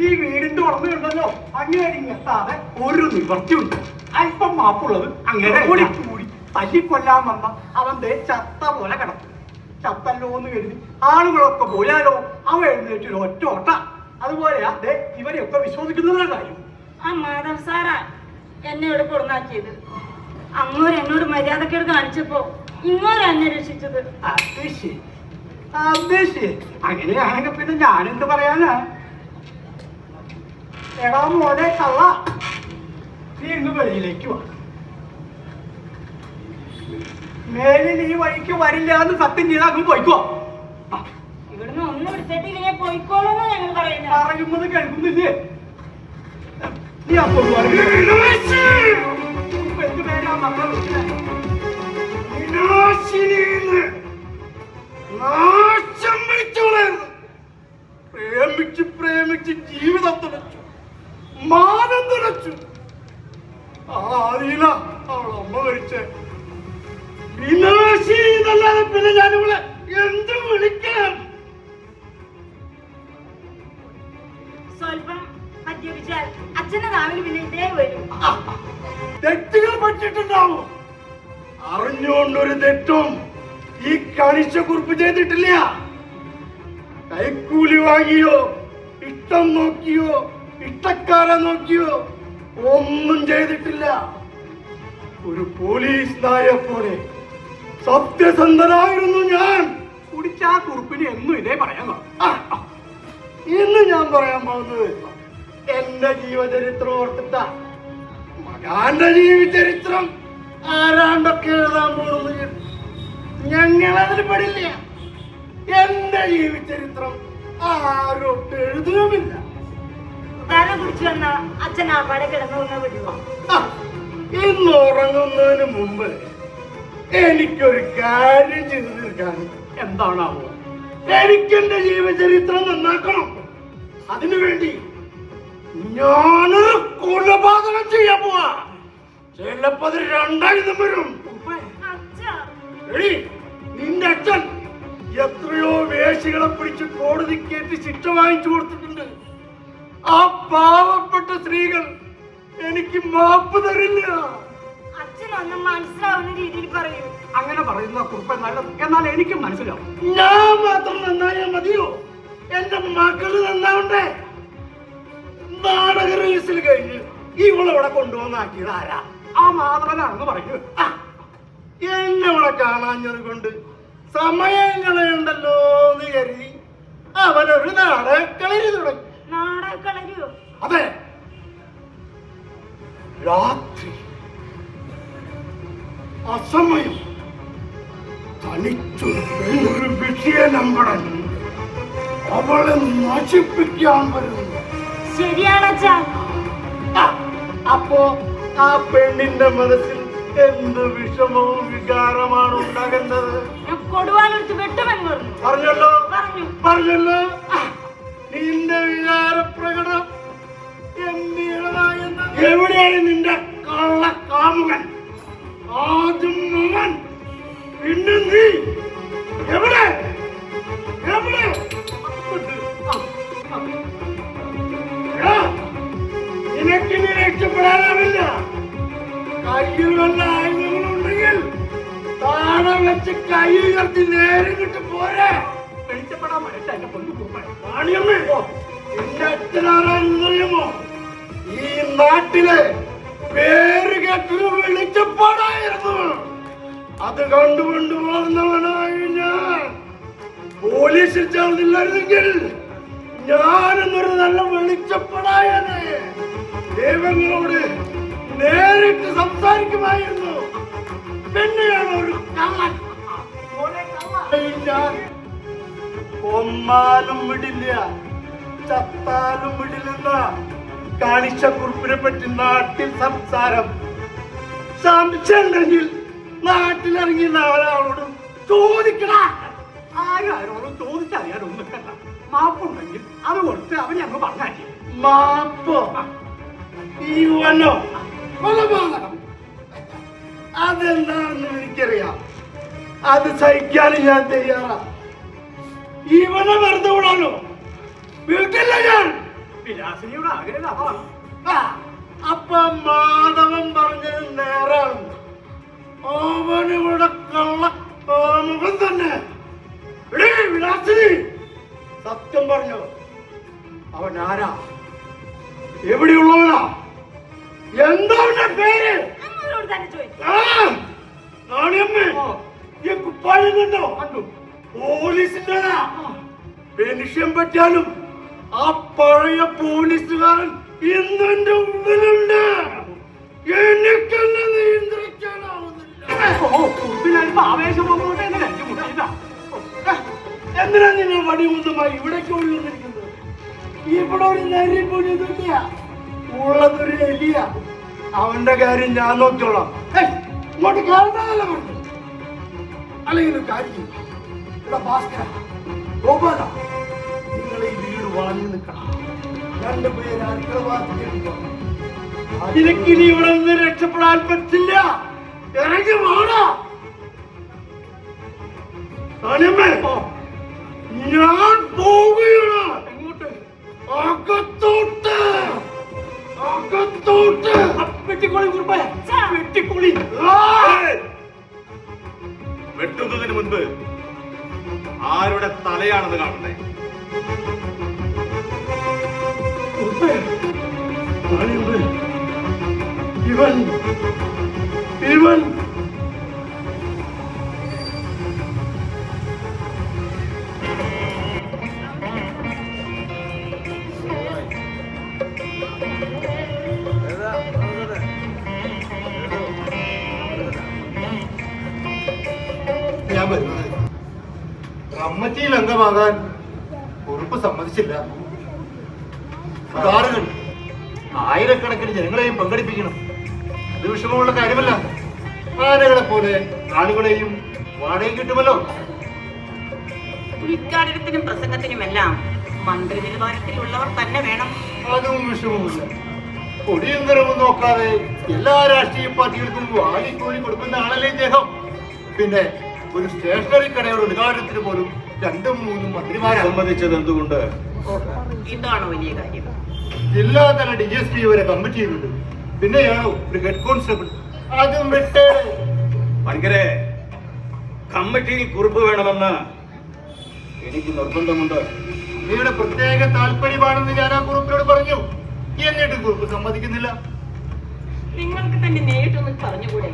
B: ഈ വീടിന്റെ ഉടമയുണ്ടല്ലോ, അങ്ങനെ എത്താതെ ഒരു നിവർത്തിയുണ്ട്. അല്പം മാപ്പുള്ളത് അങ്ങനെ ഓടിക്കൂടി തല്ലിക്കൊല്ലാൻ വന്ന അവന്റെ ചത്ത പോലെ കിടക്കും. ചത്തല്ലോ എന്ന് കരുതി ആളുകളൊക്കെ പോയാലോ അവ എഴുന്നേറ്റൊരു ഒറ്റ ഓട്ട. അതുപോലെയാ ഇവരെയൊക്കെ വിശ്വസിക്കുന്നതിന്റെ കാര്യം.
G: ആ മാധവ് സാറാ എന്നെ ഇവിടെ കൊടുന്നാക്കിയത്. അങ്ങോര് എന്നോട് മര്യാദക്കേട് കാണിച്ചപ്പോ ഇങ്ങോര് എന്നെ രക്ഷിച്ചത്.
B: അത് ശരി, അത് ശരി. അങ്ങനെയാണെങ്കിൽ പിന്നെ ഞാനെന്ത് പറയാനാ? എടാ മോനെ കള്ള, നീ ഇന്ന് വെളിയിലേക്ക് വാ. മേലിൽ ഈ വഴിക്ക് വരില്ല എന്ന് സത്യം ചെയ്താൽ അങ്ങ് പോയിക്കോ.
G: ഇവിടുന്ന് ഒന്നും എടുത്തിട്ടില്ലേ പോയിക്കോളൂന്ന് ഞങ്ങൾ പറയുന്നത്.
B: പറയുന്നത് കേൾക്കുന്നില്ലേ? നീ അപ്പോൾ പ്രേമിച്ച് പ്രേമിച്ച് ജീവിതം തുലച്ചു, മാനം തുലച്ചു. അറിയില്ല അവൾ അമ്മ മരിച്ചേ. വിനാശിനി എന്നല്ലാതെ പിന്നെ ഞാനിവിടെ എന്ത് വിളിക്കണം?
G: സ്വല്പം മദ്യപിച്ചാൽ അച്ഛന്റെ നാവിൽ പിന്നെ ഇതേ വരും.
B: തെറ്റുകൾ പറ്റിയിട്ടുണ്ടാവും. അറിഞ്ഞുകൊണ്ടൊരു തെറ്റും ഈ കണിച്ച കുറിപ്പ് ചെയ്തിട്ടില്ല. കൈക്കൂലി വാങ്ങിയോ, ഇഷ്ടം നോക്കിയോ, ഇഷ്ടക്കാരെ നോക്കിയോ ഒന്നും ചെയ്തിട്ടില്ല. ഒരു പോലീസ് നായെ പോലെ സത്യസന്ധനായിരുന്നു ഞാൻ. കുടിച്ച ആ കുറിപ്പിന് എന്നും ഇതേ പറയാൻ. ഇന്ന് ഞാൻ പറയാൻ പോകുന്നത് എന്റെ ജീവചരിത്രം ഓർത്തിട്ടാ. മകാന്റെ ജീവചരിത്രം ആരാണ്ടൊക്കെ എഴുതാൻ പോകുന്നത് ഞങ്ങളതിൽ പെടില്ല. എന്റെ ജീവചരിത്രം ആരോട്ട് എഴുതുകയുമില്ല.
G: തല കുടിച്ചു വന്ന അച്ഛൻ ആപ്പാടെ കിടന്നു വിടുക.
B: ഇന്ന് ഉറങ്ങുന്നതിന് മുമ്പ് എനിക്കൊരു കാര്യം ചെയ്തു തീർക്കാൻ. എന്താണാവോ? എനിക്കെന്റെ ജീവചരിത്രം നന്നാക്കണം. അതിനുവേണ്ടി ഞാനൊരു കൊലപാതകം ചെയ്യാൻ പോവാ. ചിലപ്പോ അത് രണ്ടായിരം വരും. നിന്റെ അച്ഛൻ എത്രയോ വേശികളെ പിടിച്ച് കോടതി കയറ്റി ശിക്ഷ വാങ്ങിച്ചു കൊടുത്തിട്ടുണ്ട്. ആ പാവപ്പെട്ട സ്ത്രീകൾ എനിക്ക് മാപ്പ് തരില്ല.
G: അച്ഛനൊന്നും മനസ്സിലാവുന്ന രീതിയിൽ പറയൂ.
B: അങ്ങനെ പറയുന്ന കുറിപ്പ് നല്ലത്. എന്നാൽ എനിക്ക് മനസ്സിലാവും. ഞാൻ മാത്രം നന്നായാൽ മതിയോ? എന്റെ മക്കള് നന്നാവണ്ടേ? നാടക റീസിൽ കഴിഞ്ഞ് ഇവളവിടെ കൊണ്ടുവന്നാക്കിയത് ആരാ? ആ മാധവനാണെന്ന് പറയൂ. എന്നെ ഇവിടെ കാണാഞ്ഞത് കൊണ്ട് സമയം കളയുണ്ടല്ലോ എന്ന് കരുതി അവനൊരു നാടകളരി തുടങ്ങി.
G: നാടകളരിയോ?
B: അതെ, രാത്രി അസമയം തനിച്ചൊരു വിഷയ നമ്പടൻ അവളെ നശിപ്പിക്കാൻ വരുന്നു.
G: ശരിയാണച്ചാ.
B: അപ്പോ ആ പെണ്ണിന്റെ മനസ്സിൽ എന്ത് വിഷമവും വികാരമാണ് ഉണ്ടാകേണ്ടത്?
G: കൊടുവാനെടുത്ത് വെട്ടുമെന്ന് പറഞ്ഞു.
B: പറഞ്ഞല്ലോ
G: പറഞ്ഞു
B: പറഞ്ഞല്ലോ. നിന്റെ വികാരപ്രകടനം എവിടെയാണ് നിന്റെ കള്ള കാമുകൻ? ആദ്യം അവൻ, പിന്നെ നീ. എവിടെ എവിടെ? നിനക്കിനി രക്ഷപ്പെടാനാവില്ല. കയ്യിൽ വല്ല ആയുധങ്ങളുണ്ടെങ്കിൽ താഴെ വെച്ച് കൈ ഉയർത്തി നേരെ കിട്ടി പോരെ. വെളിച്ചപ്പെടാൻ മനുഷ്യ എന്റെ പൊന്നു കുറുപ്പമ്മേ. എന്റെ അച്ഛനാരായെന്നറിയുമോ? ഈ നാട്ടിലെ പേര് കേട്ടൊരു വെളിച്ചപ്പാടായിരുന്നു. അത് കണ്ടുകൊണ്ട് വളർന്നവനായി ഞാൻ പോലീസിൽ ചേർന്നില്ലായിരുന്നെങ്കിൽ ഞാനെന്നൊരു നല്ല വെളിച്ചപ്പെടായനെ ദൈവങ്ങളോട് നേരിട്ട് സംസാരിക്കുമായിരുന്നു. പിന്നെയാണ് ഒരു കള്ളൻ ഞാൻ
A: ചമ്മാലും വിടില്ല, ചത്താലും വിടില്ലെന്ന കാണിച്ച കുറിപ്പിനെ പറ്റി നാട്ടിൽ സംസാരം. സംശയമുണ്ടെങ്കിൽ നാട്ടിലിറങ്ങി നാലാളോട് ചോദിക്കണ.
B: ആരോടും ചോദിച്ചറിയാനൊന്നും കേട്ട മാപ്പുണ്ടെങ്കിൽ അത് കൊടുത്ത് അവനെ അങ്ങ് പറഞ്ഞാക്കി.
A: മാപ്പോ ഈവനോ കൊലപാതകം അതെന്താണെന്ന് എനിക്കറിയാം. അത് സഹിക്കാൻ ഞാൻ തയ്യാറാ. ഇവനെ വെറുതെ വിടാനോ വീട്ടില്ല ഞാൻ.
B: വിലാസിനിയുടെ ആഗ്രഹം അതാണ്.
A: അപ്പൊ മാധവൻ പറഞ്ഞത് നേരാണ്. അവനിവിടെ കള്ള മുഖം തന്നെ. വിലാസിനി സത്യം പറഞ്ഞു. അവൻ ആരാ? എവിടെയുള്ളവനാ? എന്താ അവന്റെ പേര്?
G: അങ്ങോട്ട് തന്നെ ചോദിക്കും.
A: നാണിയമ്മേ, ഈ കുപ്പായം കണ്ടോ? പോലീസിന്റെ പെൻഷൻ പറ്റാനും ആ പഴയ പോലീസുകാരൻ ഇന്ന് എന്റെ ഉള്ളിലുണ്ട്. എനിക്കെന്നെ നിയന്ത്രിക്കാനാവുന്നില്ല.
B: ആവേശം വന്നോട്ടെ എന്ന് രണ്ടു മുട്ടിയതാ.
A: എന്തിനാ നിങ്ങൾ വടിമുണ്ടുമായി ഇവിടേക്ക് ഓടി വന്നിരിക്കുന്നത്? ഇവിടെ ഒരു നേരി പോലും ഇതില്ല. ഉള്ളതൊരു എലിയ. അവന്റെ കാര്യം ഞാൻ നോക്കിയോളാം. ഇങ്ങോട്ട് കയറുന്നതല്ല പറഞ്ഞു. അല്ലെങ്കിൽ ഒരു കാര്യം ചെയ്യും. ഇവിടെ ഭാസ്കര, ഗോപാല, നിങ്ങൾ ഈ വീട് വാങ്ങി നിൽക്കണം. രണ്ടുപേര് അടുക്കള ഭാഗത്തേക്ക്. അതിലേക്കിനി ഇവിടെ നിന്ന് രക്ഷപ്പെടാൻ പറ്റില്ല. ഇറങ്ങി വാടാ. ഞാൻ പോവുകയാണ്.
B: എങ്ങോട്ട്?
A: അകത്തോട്ട്. അകത്തോട്ട്.
B: വെട്ടിക്കോളി കുറുപ്പായ, വെട്ടിക്കോളി.
E: വെട്ടുന്നതിന് മുൻപ് ആരുടെ തലയാണെന്ന് കാണണ്ടേ?
A: ഇവൻ ഇവൻ ഞാൻ വരുന്നത് കമ്മിറ്റിയിൽ അംഗമാകാൻ കുറിപ്പ് സമ്മതിച്ചില്ല. കാറുകൾ ആയിരക്കണക്കിന് ജനങ്ങളെയും പങ്കെടുപ്പിക്കണം. അത് വിഷമമുള്ള കാര്യമല്ല. ആനകളെ പോലെ ആളുകളെയും വാടകയും കിട്ടുമല്ലോ.
C: ഉദ്ഘാടനത്തിനും പ്രസംഗത്തിനുമെല്ലാം മന്ത്രി നിലവാരത്തിലുള്ളവർ തന്നെ വേണം.
A: അതും വിഷമവുമില്ല. കൊടിയും നിറവും നോക്കാതെ എല്ലാ രാഷ്ട്രീയ പാർട്ടികൾക്കും വാലിക്കോലി കൊടുക്കുന്ന ആളല്ലേ ഇദ്ദേഹം. പിന്നെ ഒരു സ്റ്റേഷനറി കടയുടെ ഉദ്ഘാടനത്തിന് പോലും 2-3 മന്ത്രിമാരെ
E: സമ്മതിച്ചത് എന്തുകൊണ്ട്?
C: ഇതാണ് വലിയ കാര്യം.
A: ജില്ലാ തല DSP വരെ കമ്മിറ്റ് ചെയ്യുന്നുണ്ട്. പിന്നെയാണോ ഒരു ഹെഡ് കോൺസ്റ്റബിൾ? അതും വിട്ട്
E: പണിക്കരെ, കമ്മിറ്റിയിൽ കുറിപ്പ് വേണമെന്ന് എനിക്ക് നിർബന്ധമുണ്ട്.
A: അങ്ങയുടെ പ്രത്യേക താല്പര്യമാണെന്ന് ഞാൻ ആ കുറിപ്പിനോട് പറഞ്ഞു. എന്നിട്ട് കുറിപ്പ് സമ്മതിക്കുന്നില്ല.
C: നിങ്ങൾക്ക് തന്നെ നേരിട്ടൊന്ന് പറഞ്ഞുകൂടെ?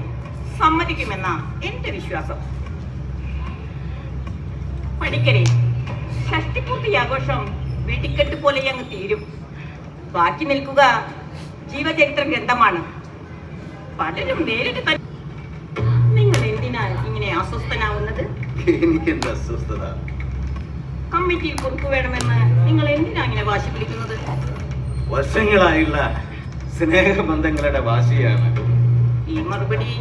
C: സമ്മതിക്കുമെന്നാ എന്റെ വിശ്വാസം. പണിക്കരെ, ഷഷ്ടിപൂർത്തി ആഘോഷം വെടിക്കെട്ട് പോലെ അങ്ങ് തീരും. ബാക്കി നിൽക്കുക ജീവചരിത്ര ഗ്രന്ഥമാണ്. പലരും നേരിട്ട് തന്നെ. നിങ്ങൾ എന്തിനാ ഇങ്ങനെ അസ്വസ്ഥനാവുന്നത്?
E: എനിക്കെന്ത് അസ്വസ്ഥത?
C: കമ്മിറ്റിയിൽ കുറിപ്പ് വേണമെന്ന് നിങ്ങൾ എന്തിനാ ഇങ്ങനെ വാശി പിടിക്കുന്നത്?
E: വർഷങ്ങളായുള്ള സ്നേഹബന്ധങ്ങളുടെ വാശിയാണ്.
C: ഈ മറുപടി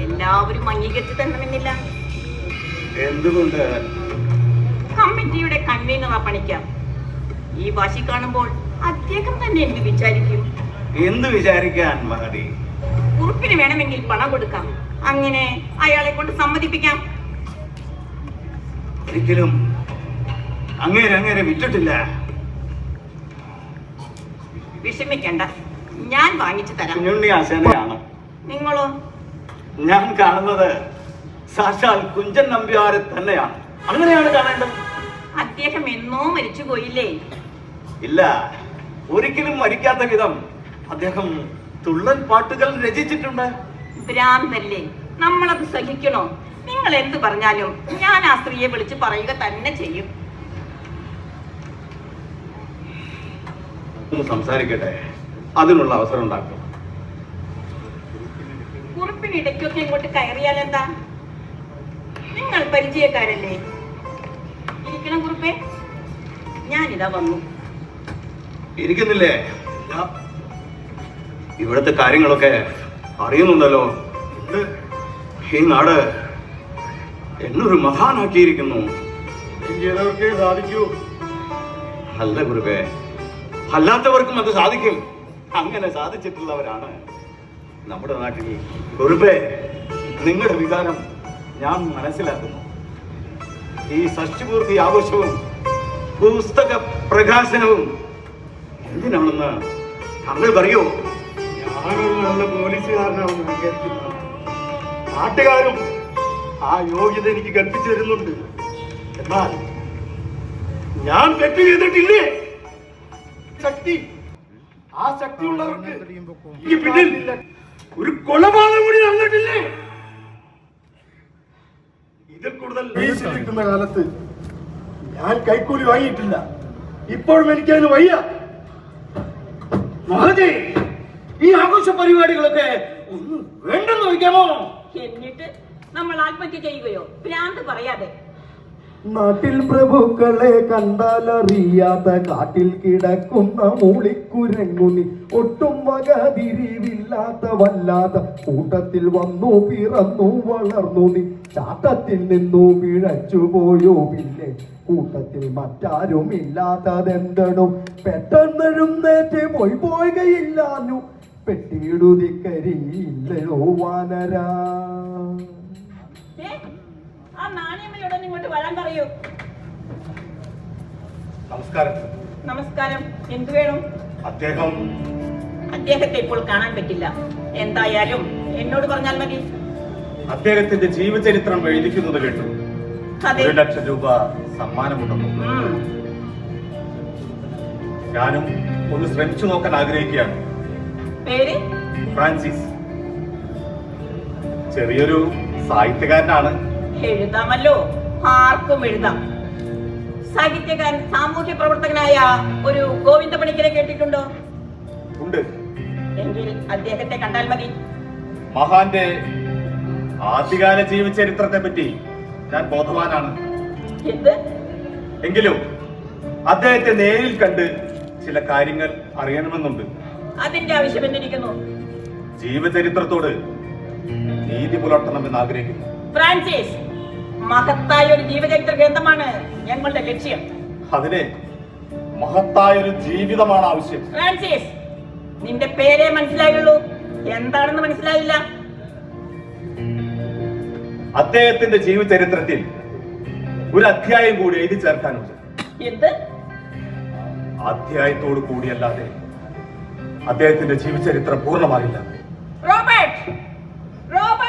C: എല്ലാവരും അംഗീകരിച്ചു തരണമെന്നില്ല.
E: എന്തുകൊണ്ട്?
C: കമ്മിറ്റിയുടെ കൺവീനറാ പണിക്കാം. ഈ വാശി കാണുമ്പോൾ അദ്ദേഹം തന്നെ എന്ത് വിചാരിക്കും?
E: എന്ത് വിചാരിക്കാൻ മഹതി?
C: കുറിപ്പിന് വേണമെങ്കിൽ പണം കൊടുക്കാം. അങ്ങനെ അയാളെ കൊണ്ട് സമ്മതിപ്പിക്കാം.
E: ഒരിക്കലും അങ്ങേരെ വിറ്റിട്ടില്ല.
C: വിഷമിക്കണ്ട, ഞാൻ വാങ്ങിച്ചു തരാം.
E: കുഞ്ഞുണ്ണി ആശാനെയാണ്.
C: നിങ്ങളോ?
E: ഞാൻ കാണുന്നത് സാക്ഷാൽ കുഞ്ചൻ നമ്പ്യാരെ തന്നെയാണ്. അങ്ങനെയാണ് കാണേണ്ടത്.
C: അദ്ദേഹം എന്നോ മരിച്ചു പോയില്ലേ?
E: ഇല്ല, ഒരിക്കലും മരിക്കാത്ത വിധം അദ്ദേഹം തുള്ളൻ പാട്ടുകൾ രചിച്ചിട്ടുണ്ട്.
C: ഭ്രാന്തല്ലേ? നമ്മളത് സഹിക്കണോ? നിങ്ങൾ എന്ത് പറഞ്ഞാലും ഞാൻ ആ സ്ത്രീയെ വിളിച്ച് പറയുക തന്നെ ചെയ്യും.
E: ഒന്ന് സംസാരിക്കട്ടെ, അതിനുള്ള അവസരം ഉണ്ടാക്കും.
C: കുറിപ്പിന് ഇടയ്ക്കൊക്കെ ഇങ്ങോട്ട് കയറിയാൽ എന്താ? നിങ്ങൾ പരിചയക്കാരല്ലേ? ഇരിക്കണം കുറിപ്പേ. ഞാനിതാ വന്നു.
E: ഇരിക്കുന്നില്ലേ? ഇവിടുത്തെ കാര്യങ്ങളൊക്കെ അറിയുന്നുണ്ടല്ലോ. ഈ നാട് എന്നൊരു മഹാനാക്കിയിരിക്കുന്നു.
A: ചെയ്തവർക്കേ സാധിക്കൂ.
E: അല്ല ഗുരുവേ, അല്ലാത്തവർക്കും അത് സാധിക്കും. അങ്ങനെ സാധിച്ചിട്ടുള്ളവരാണ് നമ്മുടെ നാട്ടിൽ. ഗുരുവേ, നിങ്ങളുടെ വികാരം ഞാൻ മനസ്സിലാക്കുന്നു. ഈ ഷഷ്ടിപൂർത്തി ആഘോഷവും പുസ്തക പ്രകാശനവും എന്തിനാണെന്ന് താങ്കൾ പറയൂ.
A: ഞാനൊരു നല്ല പോലീസുകാരനാണെന്ന് ഞാൻ കരുതുന്നു. നാട്ടുകാരും ആ യോഗ്യത എനിക്ക് കൽപ്പിച്ചു തരുന്നുണ്ട്. എന്നാൽ ഞാൻ തെറ്റ് ചെയ്തിട്ടില്ലേ? ശക്തി, ആ ശക്തിയുള്ളവർക്ക് ഈ പിന്നിൽ ഒരു കൊലപാതകം കൂടി നടന്നിട്ടില്ലേ? ഇതിൽ കൂടുതൽ വീശിരിക്കുന്ന കാലത്ത് ഞാൻ കൈക്കൂലി വാങ്ങിയിട്ടില്ല. ഇപ്പോഴും എനിക്കതിന് വയ്യ. മഹജി, ഈ ആഘോഷ പരിപാടികളൊക്കെ ഒന്ന് വേണ്ടെന്ന് വയ്ക്കാമോ?
C: എന്നിട്ട് നമ്മൾ ആത്മഹത്യ ചെയ്യുകയോ? ഭ്രാന്ത് പറയാതെ.
D: നാട്ടിൽ പ്രഭുക്കളെ കണ്ടാലറിയാത്ത കാട്ടിൽ കിടക്കുന്ന മൂളിക്കുരങ്ങുനി ഒട്ടും വകതിരിവില്ലാത്ത വല്ലാത്ത കൂട്ടത്തിൽ വന്നു പിറന്നു വളർന്നു നീ ചാട്ടത്തിൽ നിന്നു പിഴച്ചു പോയോ പിന്നെ കൂട്ടത്തിൽ മറ്റാരും ഇല്ലാത്തതെന്തണോ പെട്ടെന്നെഴുന്നേറ്റ് പോവുകയില്ലാഞ്ഞു പെട്ടിയിടുതിക്കരിയില്ലയോ വാനരാ.
C: ആ നാണയമ്മയോട് ഇങ്ങോട്ട് വരാൻ പറയൂ.
E: നമസ്കാരം.
C: നമസ്കാരം. എന്തു വേണം? അദ്ദേഹത്തെ ഇപ്പോൾ കാണാൻ പറ്റില്ല. എന്തായാലും എന്നോട് പറഞ്ഞാൽ മതി.
E: അദ്ദേഹത്തിന്റെ ജീവചരിത്രം എഴുതിക്കുന്നത് കേട്ടു.
C: അതെ.
E: 1 ലക്ഷം രൂപ സമ്മാനമുണ്ടെന്നു. ഞാനും ഒന്ന് ശ്രമിച്ചു നോക്കാൻ ആഗ്രഹിക്കുകയാണ്.
C: പേര്?
E: ഫ്രാൻസിസ്. ചെറിയൊരു സാഹിത്യകാരനാണ്.
C: എഴുതാമല്ലോ, ആർക്കും എഴുതാം. സാഹിത്യകാരൻ, സാമൂഹ്യ പ്രവർത്തകനായ ഒരു ഗോവിന്ദ പണിക്കരെ കേട്ടിട്ടുണ്ടോ?
E: ഉണ്ട്.
C: എങ്കിൽ അദ്ദേഹത്തെ കണ്ടാൽ മതി.
E: മഹാന്റെ ആദ്യകാല ജീവചരിത്രത്തെ പറ്റി ഞാൻ ബോധവാനാണ്.
C: എന്ത്?
E: എങ്കിലും അദ്ദേഹത്തെ നേരിൽ കണ്ട് ചില കാര്യങ്ങൾ അറിയണമെന്നുണ്ട്.
C: അതിന്റെ ആവശ്യം എന്നിരിക്കുന്നു.
E: ജീവചരിത്രത്തോട് നീതി പുലർത്തണമെന്ന് ആഗ്രഹിക്കുന്നു.
C: ഫ്രാൻസിസ്, മഹത്തായ ഒരു ജീവചരിത്ര ഗ്രന്ഥമാണ് ഞങ്ങളുടെ ലക്ഷ്യം.
E: അതിനെ മഹത്തായൊരു ജീവിതമാണ് ആവശ്യം.
C: ഫ്രാൻസിസ്, നിന്റെ പേരേ മനസ്സിലായുള്ളൂ, എന്താണെന്ന് മനസ്സിലായില്ല.
E: അദ്ദേഹത്തിന്റെ ജീവചരിത്രത്തിൽ ഒരു അധ്യായം കൂടി എഴുതി ചേർക്കാനുണ്ട്.
C: എന്ത്?
E: അധ്യായത്തോട് കൂടിയല്ലാതെ അദ്ദേഹത്തിന്റെ ജീവചരിത്രം പൂർണ്ണമാകില്ല.
C: Robert, Robert!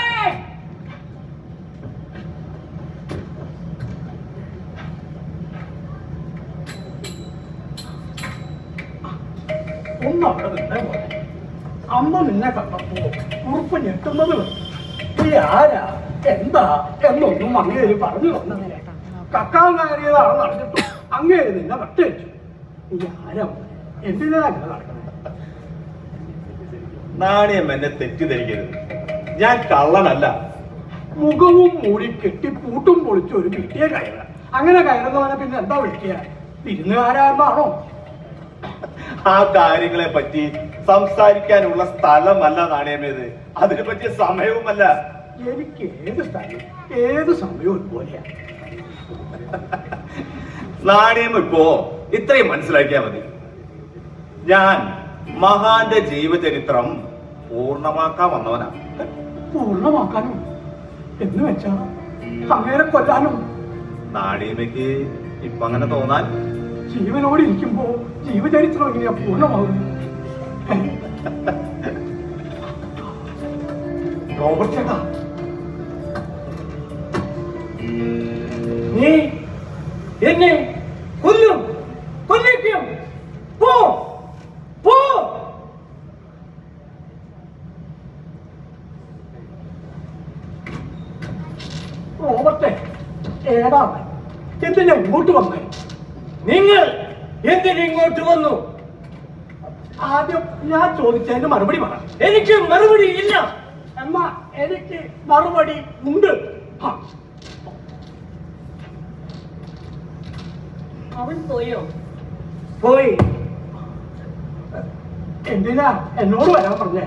B: ഒന്നവിടെ നിന്നെ പോലെ അമ്മ നിന്നെ കണ്ടപ്പോ കുറുപ്പ് ഞെട്ടുന്നത് ഈ ആരാ എന്താ എന്നൊന്നും അങ്ങേര് പറഞ്ഞു തന്നത്. കക്കാൻ കയറിയതാണെന്ന് അറിഞ്ഞിട്ടും അങ്ങേര് നിന്നെ വട്ടേച്ചു. ഈ ആരാ എന്തിനാ അങ്ങനെ നടക്കുന്നത്?
E: നാണയം എന്നെ തെറ്റിദ്ധരിക്കരുത്. ഞാൻ കള്ളനല്ല.
B: മുഖവും മൂടി കെട്ടി പൂട്ടും പൊളിച്ച് ഒരു കിട്ടിയ കയറ. അങ്ങനെ കയറുന്നവനെ പിന്നെ എന്താ വിളിക്കുക? വിരുന്നുകാരാണെന്നാണോ?
E: ആ കാര്യങ്ങളെ പറ്റി സംസാരിക്കാനുള്ള സ്ഥലമല്ല നാണയമേത്. അതിനെ പറ്റിയ സമയവുമല്ല.
B: എനിക്ക് ഏത് സ്ഥലം ഏത് സമയവും ഒരുപോലെയാ.
E: നാണയം ഇപ്പോ ഇത്രയും മനസ്സിലാക്കിയാൽ മതി. ഞാൻ മഹാന്റെ ജീവചരിത്രം പൂർണ്ണമാക്കാൻ വന്നവനാ.
B: പൂർണ്ണമാക്കാനും എന്ന് വെച്ചാ അങ്ങേരെ കൊല്ലാനും?
E: നാണയമയ്ക്ക് ഇപ്പൊ അങ്ങനെ തോന്നാൻ?
B: ജീവനോട് ഇരിക്കുമ്പോ ജീവചരിത്രം എങ്ങനെയാ പൂർണ്ണമാകുന്നത്? റോബർട്ട് ചേട്ടാ,
F: നീ എന്നെ കൊല്ലും, കൊല്ലിക്കും. പോ, പോ.
B: റോബർട്ടെ, ഏടാ എന്തിനാ ഇങ്ങോട്ട് വന്നേ?
F: നിങ്ങൾ എന്തിനിങ്ങോട്ട് വന്നു?
B: ആദ്യം ഞാൻ ചോദിച്ചതിന് മറുപടി പറ.
F: എനിക്ക് മറുപടി ഇല്ല.
B: എന്നാ എനിക്ക് മറുപടി ഉണ്ട്.
C: അവൻ പോയോ?
B: പോയി. എന്തിനാ എന്നോട് വരാൻ പറഞ്ഞേ?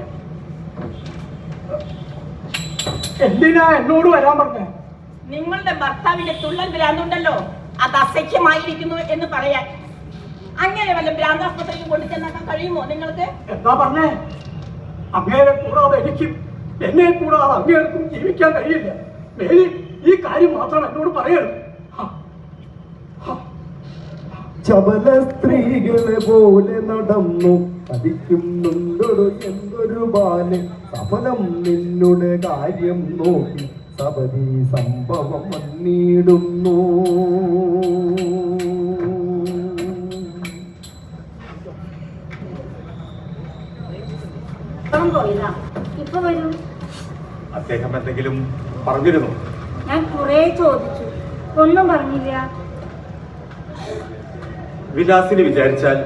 B: എന്തിനാ എന്നോട് വരാൻ പറഞ്ഞേ?
C: നിങ്ങളുടെ ഭർത്താവിന്റെ തുള്ളൽ ഭ്രാന്തുണ്ടല്ലോ, അത് അസഖ്യമായിരിക്കുന്നു എന്ന് പറയാൻ. അങ്ങനെ വല്ല ഭ്രാന്താസ്പത്രിയിൽ കൊണ്ടു ചെന്നാക്കാൻ കഴിയുമോ നിങ്ങൾക്ക്?
B: എന്താ പറഞ്ഞേ? അങ്ങേരെ കൂടാതെ എനിക്കും എന്നെ കൂടാതെ അങ്ങേർക്കും ജീവിക്കാൻ കഴിയില്ല. മേലിൽ ഈ കാര്യം മാത്രം എന്നോട് പറയരുത്.
D: ചപല സ്ത്രീകളെ പോലെ നടന്നു പഠിക്കുന്നുണ്ടൊരു എന്തൊരു ബാല് സഫലം നിന്നുടെ കാര്യം നോക്കി സബരി സംഭവം വന്നിടുന്നു.
G: പോയില്ല, ഇപ്പൊ വരൂ.
E: അദ്ദേഹം എന്തെങ്കിലും പറഞ്ഞിരുന്നു?
G: ഞാൻ കുറെ ചോദിച്ചു, ഒന്നും പറഞ്ഞില്ല.
E: വിലാസിന് വിചാരിച്ചാൽ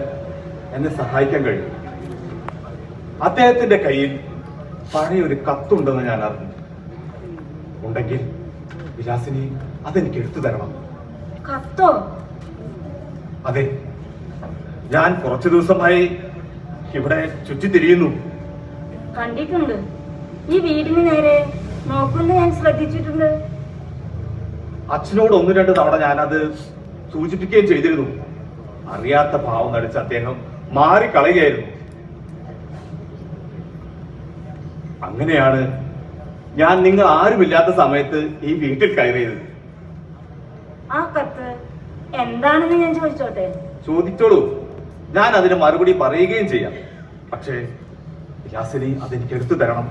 E: എന്നെ സഹായിക്കാൻ കഴിയും. അദ്ദേഹത്തിന്റെ കയ്യിൽ പഴയ ഒരു കത്തുണ്ടെന്ന് ഞാൻ അറിഞ്ഞു. ഉണ്ടെങ്കിൽ വിലാസിനി അതെനിക്ക് എടുത്തു തരണം.
G: കത്തോ?
E: അതെ, ഞാൻ കുറച്ചു ദിവസമായി ഇവിടെ ചുറ്റിത്തിരിയുന്നു.
G: കണ്ടിട്ടുണ്ട്. ഈ വീടിന് നേരെ നോക്കുന്നത് ഞാൻ ശ്രദ്ധിച്ചിട്ടുണ്ട്.
E: അച്ഛനോട് 1-2 തവണ ഞാനത് സൂചിപ്പിക്കുകയും ചെയ്തിരുന്നു. അറിയാത്ത ഭാവം നടിച്ച അദ്ദേഹം മാറിക്കളയുകയായിരുന്നു. അങ്ങനെയാണ് ഞാൻ നിങ്ങൾ ആരുമില്ലാത്ത സമയത്ത് ഈ വീട്ടിൽ കയറിയത്.
G: ആ കത്ത് എന്താണെന്ന് ഞാൻ ചോദിച്ചോട്ടെ?
E: ചോദിച്ചോളൂ, ഞാൻ അതിന് മറുപടി പറയുകയും ചെയ്യാം. പക്ഷേ വിലാസിനി അതെനിക്ക് എടുത്തു തരണം.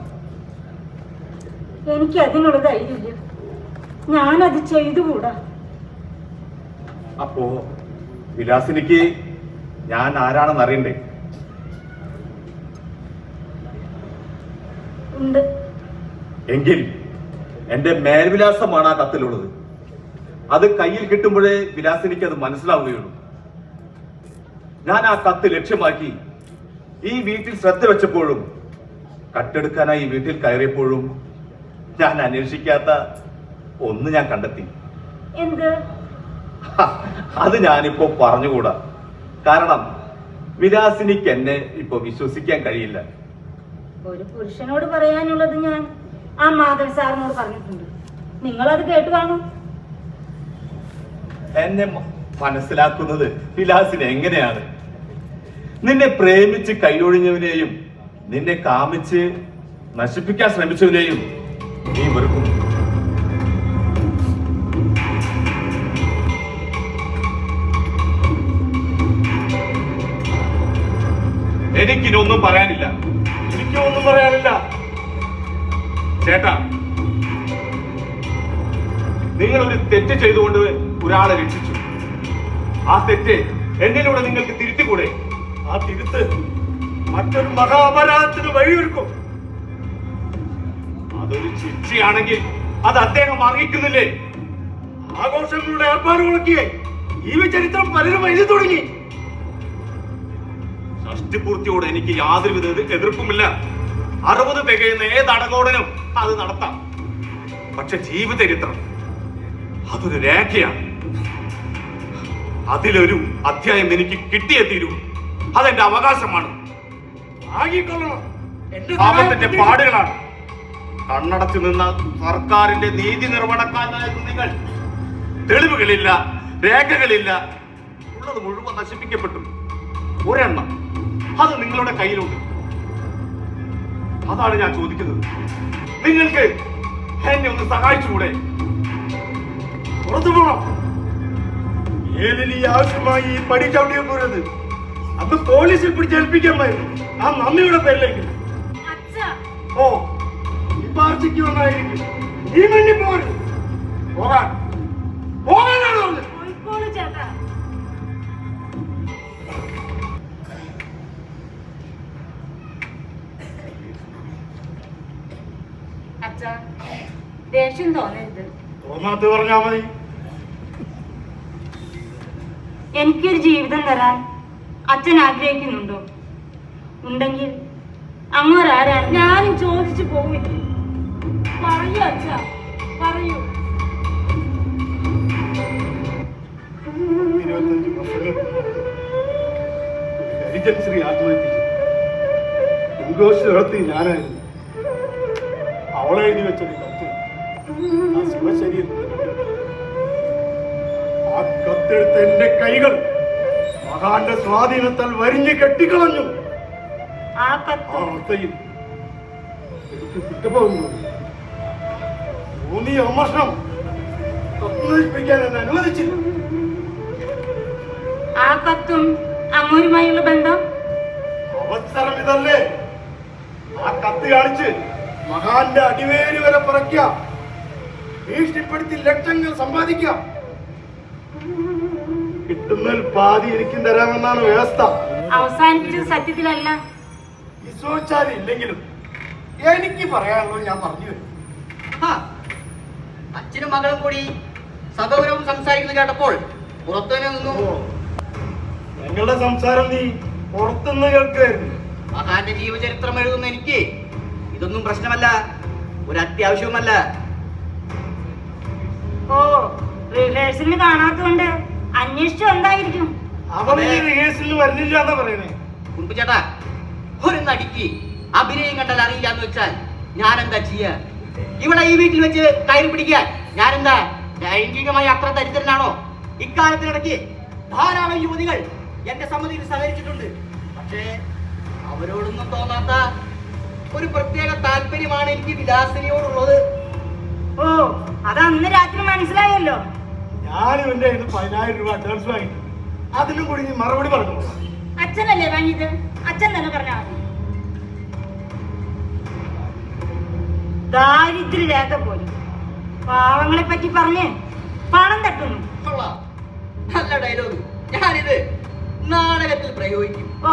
G: എനിക്ക് അതിനുള്ള ധൈര്യമില്ല. ഞാനത് ചെയ്തുകൂടാ.
E: അപ്പോ വിലാസിനിക്ക് ഞാൻ ആരാണെന്ന് അറിയണ്ടേ?
G: ഉണ്ട്.
E: എങ്കിൽ എന്റെ മേൽവിലാസമാണ് ആ കത്തിലുള്ളത്. അത് കയ്യിൽ കിട്ടുമ്പോഴേ വിലാസിനിക്ക് അത് മനസ്സിലാവുകയുള്ളൂ. ഞാൻ ആ കത്ത് ലക്ഷ്യമാക്കി ഈ വീട്ടിൽ ശ്രദ്ധ വെച്ചപ്പോഴും കട്ടെടുക്കാനായി ഈ വീട്ടിൽ കയറിയപ്പോഴും ഞാൻ അന്വേഷിക്കാത്ത ഒന്ന് ഞാൻ കണ്ടെത്തി.
G: എന്ത്?
E: അത് ഞാനിപ്പോ പറഞ്ഞുകൂടാ. കാരണം വിലാസിനിക്ക് എന്നെ ഇപ്പൊ വിശ്വസിക്കാൻ കഴിയില്ല.
G: ഒരു പുരുഷനോട് പറയാനുള്ളത് ഞാൻ ആ മാധവൻ സാറിനോട് പറഞ്ഞിട്ടുണ്ട്. നിങ്ങളത് കേട്ട് കാണും.
E: എന്നെ മനസ്സിലാക്കുന്നത് വിലാസിന് എങ്ങനെയാണ്? നിന്നെ പ്രേമിച്ച് കൈയൊഴിഞ്ഞവനെയും നിന്നെ കാമിച്ച് നശിപ്പിക്കാൻ ശ്രമിച്ചവനെയും നീ വെറുക്കുന്നു. എനിക്കിനൊന്നും പറയാനില്ല.
A: എനിക്കൊന്നും പറയാനില്ല.
E: ചേട്ടാ, നിങ്ങൾ ഒരു തെറ്റ് ചെയ്തുകൊണ്ട് ഒരാളെ രക്ഷിച്ചു. ആ തെറ്റ് എന്നിലൂടെ നിങ്ങൾക്ക് തിരുത്തിക്കൂടെ?
A: ആ തിരുത്ത് മറ്റൊരു മഹാപരാധത്തിന് വഴിയൊരുക്കും.
E: അതൊരു ശിക്ഷയാണെങ്കിൽ അത് അദ്ദേഹം വാങ്ങിക്കുന്നില്ലേ?
A: ആഘോഷങ്ങളുടെ ഏർപ്പാടുകളൊക്കെ ജീവചരിത്രം പലരും എഴുതി തുടങ്ങി.
E: ഷഷ്ടിപൂർത്തിയോട് എനിക്ക് യാതൊരുവിധ എതിർപ്പുമില്ല. 60 തികയുന്ന ഏത് അടകോടനും അത് നടത്താം. പക്ഷെ ജീവചരിത്രം അതൊരു രേഖയാണ്. അതിലൊരു അധ്യായം എനിക്ക് കിട്ടിയേ തീരൂ. അതെന്റെ അവകാശമാണ്.
A: ആകിക്കൊള്ളണം.
E: പാപത്തിന്റെ പാടുകളാണ്. കണ്ണടച്ചു നിന്ന സർക്കാരിന്റെ നീതി നിർവഹണക്കാരനായിരുന്നു നിങ്ങൾ. തെളിവുകളില്ല, രേഖകളില്ല, ഉള്ളത് മുഴുവൻ നശിപ്പിക്കപ്പെട്ടു. ഒരെണ്ണം അത് നിങ്ങളുടെ കയ്യിലുണ്ട്. അതാണ് ഞാൻ ചോദിക്കുന്നത്. നിങ്ങൾക്ക് എന്നെ ഒന്ന് സഹായിച്ചുകൂടെ?
A: പുറത്തു പോണം. ഏതിന് ആവശ്യമായി ഈ പടി ചവിട്ടിയ പോരുത്. അത് പോലീസിൽ പിടിച്ചേൽപ്പിക്കാമായിരുന്നു. ആ നന്ദിയുടെ പേരിലേക്ക്. ഓ, ഇപ്പൊ ആർച്ചയ്ക്ക് വന്നായിരിക്കും. നീ വേണ്ടി പോരും. പോകാൻ പോകാനാണ് പറഞ്ഞത്.
G: അച്ഛാ, ദേഷ്യം തോന്നരുത്.
A: തോന്നാത്ത പറഞ്ഞാ മതി.
G: എനിക്കൊരു ജീവിതം തരാൻ അച്ഛൻ ആഗ്രഹിക്കുന്നുണ്ടോ? ഉണ്ടെങ്കിൽ അങ്ങോരാരാണ്? ഞാനും ചോദിച്ചു പോവില്ല. പറയൂ അച്ഛാ, പറയൂ.
A: 25 വർഷങ്ങൾക്ക് മുമ്പ് ഗിരിജൻ ശ്രീ ആത്മഹത്യ ഇംഗ്ലീഷിനകത്ത് ഞാനായിരുന്നു. അവളെ എഴുതി വെച്ചൊരു കത്ത് ആ ശിവശരീരം ആ കത്തെടുത്ത് എന്റെ കൈകൾ മഹാന്റെ സ്വാധീനത്താൽ വരിഞ്ഞ് കെട്ടിക്കളഞ്ഞു.
G: ആ
A: ആ
G: കത്ത്
A: അവസ്ഥയിൽ എനിക്ക് കുറ്റബോധം തോന്നിയ അമർഷം നശിപ്പിക്കാൻ എന്നെ അനുവദിച്ചില്ല.
G: ആ കത്തും അങ്ങോരുമായുള്ള ബന്ധം
A: അവസരം ഇതല്ലേ? ആ കത്ത് കാണിച്ച് മഹാന്റെ അടിവേര് വരെ പുറയ്ക്കാം, ഭീഷണിപ്പെടുത്തി ലക്ഷങ്ങൾ സമ്പാദിക്കാം. കിട്ടുന്നതിൽ പാതി എനിക്കും തരാമെന്നാണ് വ്യവസ്ഥ.
G: അവസാനിപ്പിച്ചത് സത്യത്തിലല്ല.
A: വിശ്വസിച്ചാലും ഇല്ലെങ്കിലും എനിക്ക് പറയാനുള്ളത് ഞാൻ പറഞ്ഞു വരും.
B: അച്ഛനും മകളും കൂടി സഗൗരവം സംസാരിക്കുന്നത് കേട്ടപ്പോൾ പുറത്തുതന്നെ നിന്നു.
A: ഞങ്ങളുടെ സംസാരം നീ പുറത്തുനിന്ന് കേൾക്കുമായിരുന്നു.
B: മഹാന്റെ ജീവചരിത്രം എഴുതുന്ന എനിക്ക് ഇതൊന്നും പ്രശ്നമല്ല, ഒരു അത്യാവശ്യവുമല്ല.
G: ഓ, റിഹേഴ്സലിന് കാണാത്തതുകൊണ്ട് അന്വേഷിച്ചു എന്തായിരിക്കും?
A: അവൻ റിഹേഴ്സലിന് വരുന്നില്ല എന്നാ പറയണേ.
B: ചേട്ടാ, ഒരു നടിക്ക് അഭിനയം കണ്ടാൽ അറിയില്ല എന്ന് വെച്ചാൽ ഞാൻ എന്താ ചെയ്യാ? ഇവിടെ ഈ വീട്ടിൽ വെച്ച് കയറി പിടിക്കാൻ ഞാൻ എന്താ ലൈംഗികമായി അത്ര ദരിദ്രനാണോ? ഇക്കാലത്തിനിടയ്ക്ക് ധാരാളം യുവതികൾ എന്റെ സമ്മതിയിൽ സഹകരിച്ചിട്ടുണ്ട്. പക്ഷേ അവരോടൊന്നും തോന്നാത്ത ഒരു പ്രത്യേക താല്പര്യമാണ് എനിക്ക് വിലാസിനിയോടുള്ളത്.
G: ഓ, അത് അന്ന് രാത്രി മനസ്സിലായല്ലോ.
A: ഞാനും എന്റെ 10,000 രൂപ അഡ്വാൻസ് വാങ്ങിയിട്ടുണ്ട്. അതിനും കൂടി നീ മറുപടി പറഞ്ഞു.
G: അച്ഛനല്ലേ വാങ്ങിയത്? അച്ഛൻ തന്നെ പറഞ്ഞാൽ മതി. ദാരിദ്ര്യരേഖ പോലും പാവങ്ങളെ പറ്റി പറഞ്ഞ് പണം തട്ടുന്നു.
B: കൊള്ളാം, നല്ല ഡയലോഗ്. ഞാനിത് നാടകത്തിൽ പ്രയോഗിക്കും.
G: ഓ,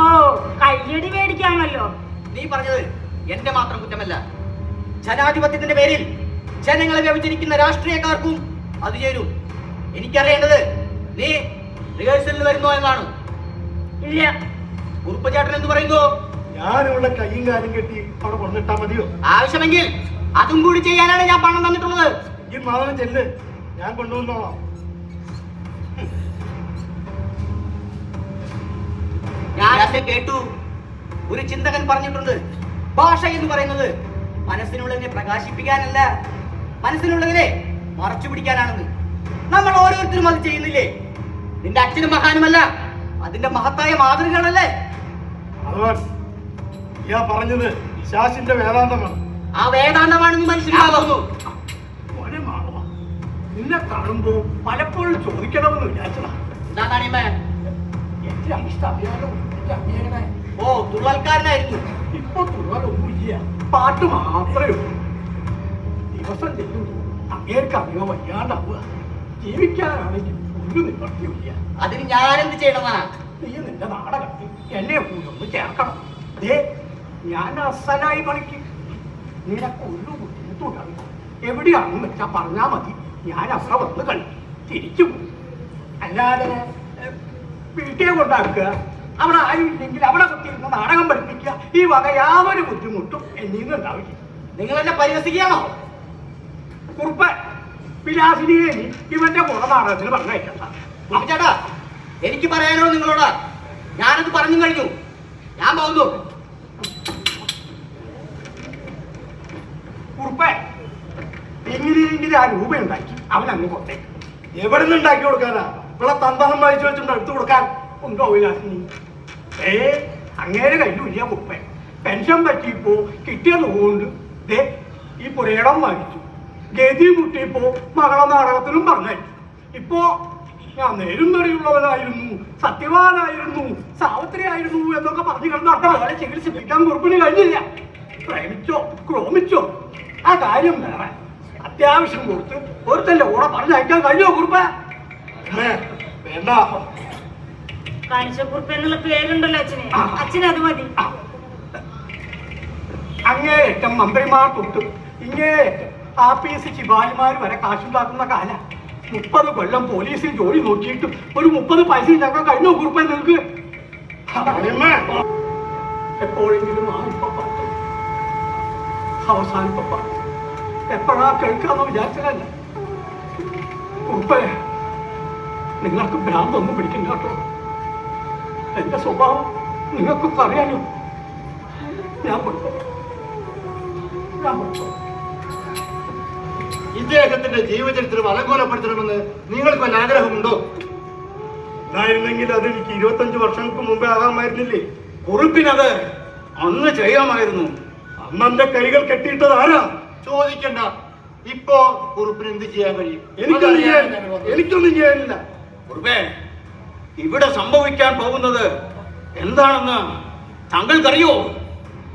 G: കയ്യടി മേടിക്കാമല്ലോ.
B: നീ പറഞ്ഞത് എന്റെ മാത്രം കുറ്റമല്ല. ജനാധിപത്യത്തിന്റെ പേരിൽ ജനങ്ങളെ വ്യഭിചരിക്കുന്ന രാഷ്ട്രീയക്കാർക്കും അത് ചേരും. എനിക്കറിയേണ്ടത് നീ റിഹേഴ്സലിൽ വരുന്നോ എന്നാണ്.
G: ഇല്ല.
B: ഉറുപ്പചേട്ടൻ എന്ന് പറയുന്നു.
A: ഞാനിവിടെ കയ്യും കാലും കെട്ടി അവിടെ കൊണ്ടിട്ടാ മതിയോ?
B: ആവശ്യമെങ്കിൽ അതും കൂടി ചെയ്യാനാണ് ഞാൻ പണം തന്നിട്ടുള്ളത്.
A: ഈ മാധവൻ ചെല്ല്, ഞാൻ കൊണ്ടുവന്നോളാം.
B: ഞാൻ കേട്ടു, ഒരു ചിന്തകൻ പറഞ്ഞിട്ടുണ്ട്, ഭാഷ എന്ന് പറയുന്നത് മനസ്സിനുള്ളതിനെ പ്രകാശിപ്പിക്കാനല്ല, മനസ്സിനുള്ളതിനെ മറച്ചു പിടിക്കാനാണെന്ന്. നമ്മൾ ഓരോരുത്തരും അത് ചെയ്യുന്നില്ലേ? നിന്റെ അച്ഛനും മഹാനുമല്ല, അതിന്റെ മഹത്തായ മാതൃകകളല്ലേ?
A: ഭഗവാൻ, ഇയാ പറഞ്ഞത് പിശാചിന്റെ വേദാന്തമാണ്.
B: ആ വേദാന്തമാണ് നീ മനസ്സിലാകുന്നു.
A: മോനെ മാധവ, നിന്നെ കാണുമ്പോ പലപ്പോഴും ചോദിക്കണമെന്ന് വിചാരിച്ചതാ.
B: എന്താ കാണിയമ്മേ?
A: എന്റെ അഭിഷ്ടം
B: ഓ, തുള്ളൽക്കാരനായിരുന്നു.
A: ഇപ്പൊ തുറവൊന്നുമില്ല, പാട്ട് മാത്രമേ ഉള്ളൂ. ദിവസം ചെല്ലുന്നു അങ്ങേർക്ക് അറിയോ വയ്യാണ്ടാവുക. ജീവിക്കാനാണെങ്കിൽ ഒരു നിവർത്തിയില്ല.
B: അതിന് ഞാനെന്ത് ചെയ്യണമെന്നാ?
A: നീ നിന്റെ നാടകത്തിൽ എന്നെ കൂടി ഒന്ന് ചേർക്കണം. ദേ, ഞാൻ അസലായി കളിക്കും. നിനക്ക് ഒരു ബുദ്ധിമുട്ടുണ്ടാവില്ല. എവിടെയാണെന്ന് വെച്ചാ പറഞ്ഞാ മതി, ഞാൻ അവിടെ വന്ന് കളിക്കും, തിരിച്ചു പോകും. അല്ലാതെ വീട്ടിൽ കൊണ്ടാക്കുക, അവിടെ ആരും ഇല്ലെങ്കിൽ അവിടെ കുത്തിയിരുന്ന നാടകം പഠിപ്പിക്കുക, ഈ വക യാതൊരു ബുദ്ധിമുട്ടും എന്നീന്ന് ഉണ്ടാവില്ല.
B: നിങ്ങൾ എന്നെ പരിഹസിക്കുകയാണോ?
A: കുറുപ്പ്, വിലാസിനിയെ ഇവന്റെ കൂടെ നാടകത്തിന് പറഞ്ഞയക്കണ്ട.
B: ചേട്ടാ, എനിക്ക് പറയാനോ നിങ്ങളോട്? ഞാനത് പറഞ്ഞു കഴിഞ്ഞു, ഞാൻ പോകുന്നു.
A: കുറുപ്പ്, എങ്ങനെയെങ്കിലും ആ രൂപ ഉണ്ടാക്കി അവൻ അങ്ങ് കൊട്ടേക്ക്. എവിടെ നിന്ന് ഉണ്ടാക്കി കൊടുക്കാനാ? ഇവിടെ തന്തഹം വായിച്ചു വെച്ചിട്ടുണ്ട്, എടുത്തു കൊടുക്കാൻ ഉണ്ടോ വിലാസിനി? അങ്ങേരെ കയ്യിലില്ല കുറുപ്പേ. പെൻഷൻ പറ്റിയപ്പോ കിട്ടിയത് കൊണ്ട് ദേ ഈ പുരയിടം വാങ്ങിച്ചു. ഗതി മുട്ടിയപ്പോ മകളെ നാടകത്തിനും പറഞ്ഞയച്ചു. ഇപ്പോ ഞാൻ നേരുന്നറിയുള്ളവനായിരുന്നു, സത്യവാനായിരുന്നു, സാവിത്രിയായിരുന്നു എന്നൊക്കെ പറഞ്ഞു കിടന്ന അവളെ ചികിത്സിപ്പിക്കാൻ കുറുപ്പിന് കഴിഞ്ഞില്ല. പ്രേമിച്ചോ ക്രോമിച്ചോ ആ കാര്യം വേറെ. അത്യാവശ്യം കൊടുത്ത് ഒരുത്തന്റെ കൂടെ പറഞ്ഞയക്കാൻ കഴിഞ്ഞോ കുറുപ്പ്? വേണ്ട.
G: കാണിച്ചക്കുറിപ്പ് എന്നുള്ള പേരുണ്ടല്ലോ അച്ഛന്. അച്ഛനത് മതി.
A: അങ്ങേയറ്റം മന്ത്രിമാർ തൊട്ട് ഇങ്ങേയറ്റം ആപ്പീസ് ശിപായിമാർ വരെ കാശുണ്ടാക്കുന്ന കാല. 30 കൊല്ലം പോലീസിൽ ജോലി നോക്കിയിട്ട് ഒരു 30 പൈസ ഉണ്ടാക്കാൻ കഴിഞ്ഞോ കുറുപ്പേ നിങ്ങൾക്ക്? എപ്പോഴെങ്കിലും അവസാനിപ്പ എപ്പോഴാ കേൾക്കാന്ന് വിചാരിച്ചതല്ല കുറുപ്പേ. നിങ്ങൾക്ക് ഭ്രാന്തൊന്നും പിടിക്കണ്ട കേട്ടോ. എന്റെ സ്വഭാവം
B: നിങ്ങൾക്ക് പറയാനോ? ഞാൻ പോയി.
A: ഇദ്ദേഹത്തിന്റെ ജീവചരിത്രം അലങ്കോലപ്പെടുത്തണമെന്ന് നിങ്ങൾക്ക് വല്ല ആഗ്രഹമുണ്ടോ? ഉണ്ടായിരുന്നെങ്കിൽ അതെനിക്ക് 25 വർഷങ്ങൾക്ക് മുമ്പേ ആകാമായിരുന്നില്ലേ?
E: കുറിപ്പിനത് അന്ന് ചെയ്യാമായിരുന്നു.
A: അന്നെ കൈകൾ കെട്ടിയിട്ടത് ആരാ?
E: ചോദിക്കണ്ട. ഇപ്പോ കുറിപ്പിന് എന്ത് ചെയ്യാൻ കഴിയും?
A: എനിക്കൊന്നും ചെയ്യാനില്ല.
E: കുറുപ്പേ, ഇവിടെ സംഭവിക്കാൻ പോകുന്നത് എന്താണെന്ന് താങ്കൾക്കറിയോ?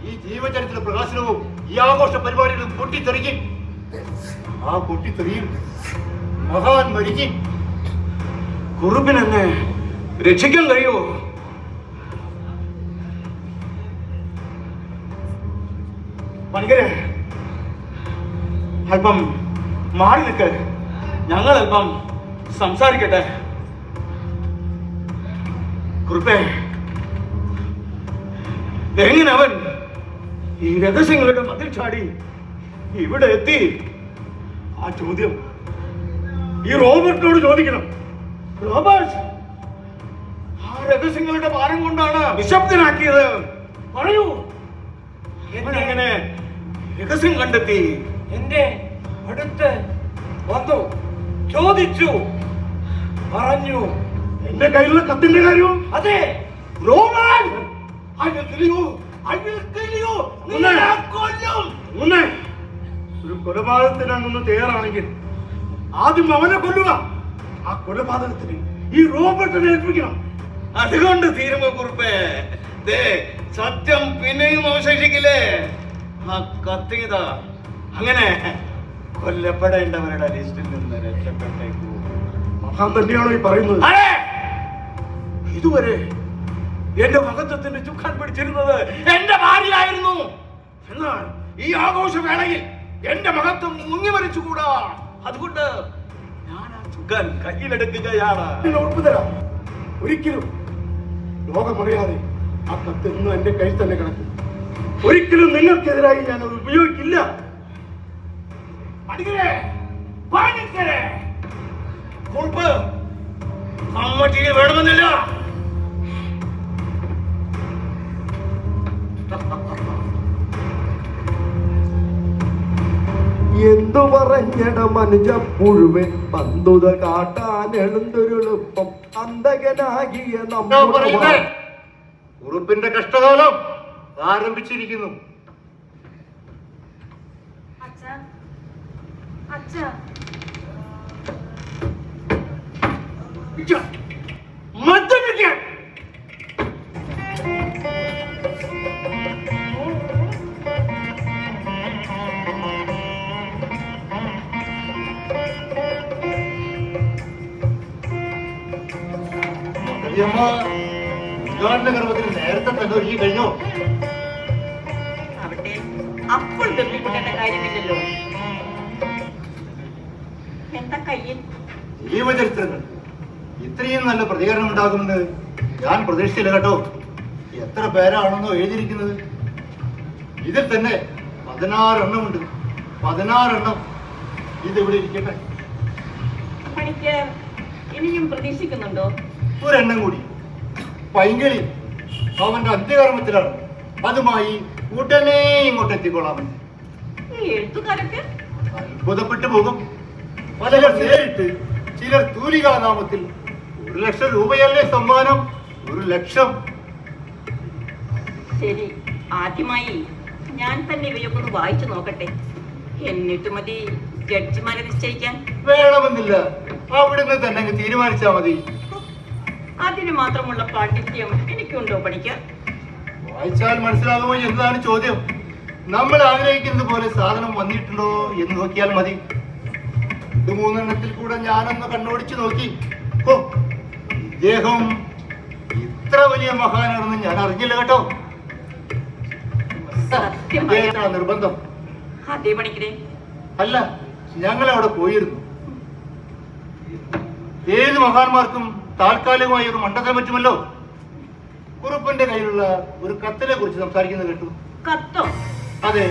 A: ഈ ജീവചരിത്ര പ്രകാശനവും ഈ ആഘോഷ പരിപാടികളും പൊട്ടിത്തെറിക്കും. ആ പൊട്ടിത്തെറിയിൽ മഹാൻ മരിക്കും.
E: കുറുപ്പിനെന്നെ രക്ഷിക്കാൻ കഴിയുമോ?
A: പണിക്കരെ,
E: അല്പം മാറി നിൽക്ക്. ഞങ്ങൾ അല്പം സംസാരിക്കട്ടെ. കുറുപ്പേ, എങ്ങനെ അവൻ ഈ രഹസ്യങ്ങളുടെ മതിൽ ചാടി ഇവിടെ എത്തി?
A: ആ ചോദ്യം ഈ റോബർട്ടിനോട് ചോദിക്കണം.
E: റോബർട്ട് ആ രഹസ്യങ്ങളുടെ ഭാരം കൊണ്ടാണ് നിശബ്ദനാക്കിയത്.
F: പറയൂ,
E: അവൻ എങ്ങനെ രഹസ്യം കണ്ടെത്തി?
F: എന്റെ അടുത്ത് വന്നു, ചോദിച്ചു, പറഞ്ഞു.
A: എന്റെ കയ്യിലുള്ള കത്തിന്റെ കാര്യവും
F: അതെ,
A: റോബർട്ട് ഒരു കൊലപാതകത്തിനൊന്ന് തയ്യാറാണെങ്കിൽ ആദ്യം അവനെ കൊല്ലുക. ആ കൊലപാതകത്തിന് ഈ റോബർട്ടിനെ ഏൽപ്പിക്കണം.
E: അതുകൊണ്ട് തീരുമോ കുറുപ്പേ? ദേ, സത്യം പിന്നെയും അവശേഷിക്കില്ലേ? ആ കത്തിത അങ്ങനെ കൊല്ലപ്പെടേണ്ടവരുടെ ലിസ്റ്റിൽ നിന്ന് രക്ഷപ്പെട്ടേക്കൂ.
A: മഹാൻ തന്നെയാണോ ഈ പറയുന്നത്?
E: അതെ, ഇതുവരെ എന്റെ മഹത്വത്തിന്റെ ചുക്കാൻ പിടിച്ചിരുന്നത് എന്റെ ഭാര്യയായിരുന്നു. എന്നാൽ ഈ ആഘോഷവേളയിൽ എന്റെ മഹത്വം മുങ്ങി മരിച്ചുകൂടാ. അതുകൊണ്ട് ഞാൻ ആ ചുക്കാൻ കയ്യിലെടുക്കുകയാണ്.
A: ഞാൻ ഉറപ്പു തരാം, ഒരിക്കലും ലോകമറിയാതെ ആ കത്ത് ഇന്നും എന്റെ കയ്യിൽ തന്നെ കിടക്കും. ഒരിക്കലും നിങ്ങൾക്കെതിരായി ഞാൻ അത് ഉപയോഗിക്കില്ല.
E: അടിക്കരെ, പാനിക്കരെ, കുറിപ്പ് കമ്മറ്റിയിൽ വേണമെന്നില്ല.
D: എന്തു പറഞ്ഞട മനുജ പുഴുവെ പന്തുത കാട്ടാൻ എഴുന്തൊരെളുപ്പം അന്തകനാകിയ നമ്മുടെ
A: ഉറുപ്പിന്റെ കഷ്ടകാലം ആരംഭിച്ചിരിക്കുന്നു.
G: അച്ഛാ, അച്ഛാ,
A: മദ്യപിക്കാൻ ഗർഭത്തിന് നേരത്തെ തന്നെ ഒരുങ്ങി കഴിഞ്ഞോ?
C: അവിടെ അപ്പോൾ ഗർഭിക്കുട്ടേണ്ട കാര്യമില്ലല്ലോ. എന്താ കയ്യിൽ?
A: ജീവചരിത്രങ്ങൾ ഇത്രയും നല്ല പ്രതികരണം ഉണ്ടാകുമെന്ന് ഞാൻ പ്രതീക്ഷിച്ചില്ല കേട്ടോ. എത്ര പേരാണെന്നോ എഴുതിയിരിക്കുന്നത്. ഇതിൽ തന്നെ 16 എണ്ണമുണ്ട്. 16 എണ്ണം. ഇതിവിടെ ഇരിക്കട്ടെ.
C: പണിക്ക് ഇനിയും പ്രതീക്ഷിക്കുന്നുണ്ടോ?
A: ഒരെണ്ണം കൂടി. പൈങ്കിളി അവന്റെ അന്ത്യകർമ്മത്തിലാണ്. അതുമായി ഉടനെ ഇങ്ങോട്ട് എത്തിക്കൊള്ളാമെന്ന്.
C: ഈ എഴുത്തുകാരൊക്കെ
A: അത്ഭുതപ്പെട്ടു പോകും. പലർ നേരിട്ട്, ചിലർ തൂലികാനാമത്തിൽ. 1 ലക്ഷം രൂപയല്ലേ സമ്മാനം? 1 ലക്ഷം.
C: ശരി, ആദ്യമായി ഞാൻ തന്നെ ഇവയൊക്കെ ഒന്ന് വായിച്ചു നോക്കട്ടെ. എന്നിട്ട് മതി ജഡ്ജിമാരെ നിശ്ചയിക്കാൻ.
A: വേണമെന്നില്ല, അവിടുന്ന് തന്നെ അങ്ങ് തീരുമാനിച്ചാ മതി.
C: അതിന് മാത്രമുള്ള പാണ്ഡിത്യം എനിക്കുണ്ടോ പഠിക്കാൻ?
A: വായിച്ചാൽ മനസ്സിലാകുമോ എന്നതാണ് ചോദ്യം. നമ്മൾ ആഗ്രഹിക്കുന്നത് പോലെ സാധനം വന്നിട്ടുണ്ടോ എന്ന് നോക്കിയാൽ മതി. ഇത് 3 എണ്ണത്തിൽ കൂടെ ഞാനൊന്ന് കണ്ണോടിച്ചു നോക്കി. ഓ, ഇദ്ദേഹം ഇത്ര വലിയ മഹാനാണെന്ന് ഞാൻ അറിഞ്ഞില്ല കേട്ടോ. ഇദ്ദേഹത്തിനാണ് നിർബന്ധം.
C: അതേ പണിക്കരെ.
A: അല്ല, ഞങ്ങൾ അവിടെ പോയിരുന്നു. ഏത് മഹാന്മാർക്കും താൽക്കാലികമായി ഒരു മണ്ഡലം പറ്റുമല്ലോ. കുറുപ്പിന്റെ കയ്യിലുള്ള ഒരു കത്തിനെ കുറിച്ച് സംസാരിക്കുന്നത് കേട്ടു.
C: കത്തോ?
A: അതെ,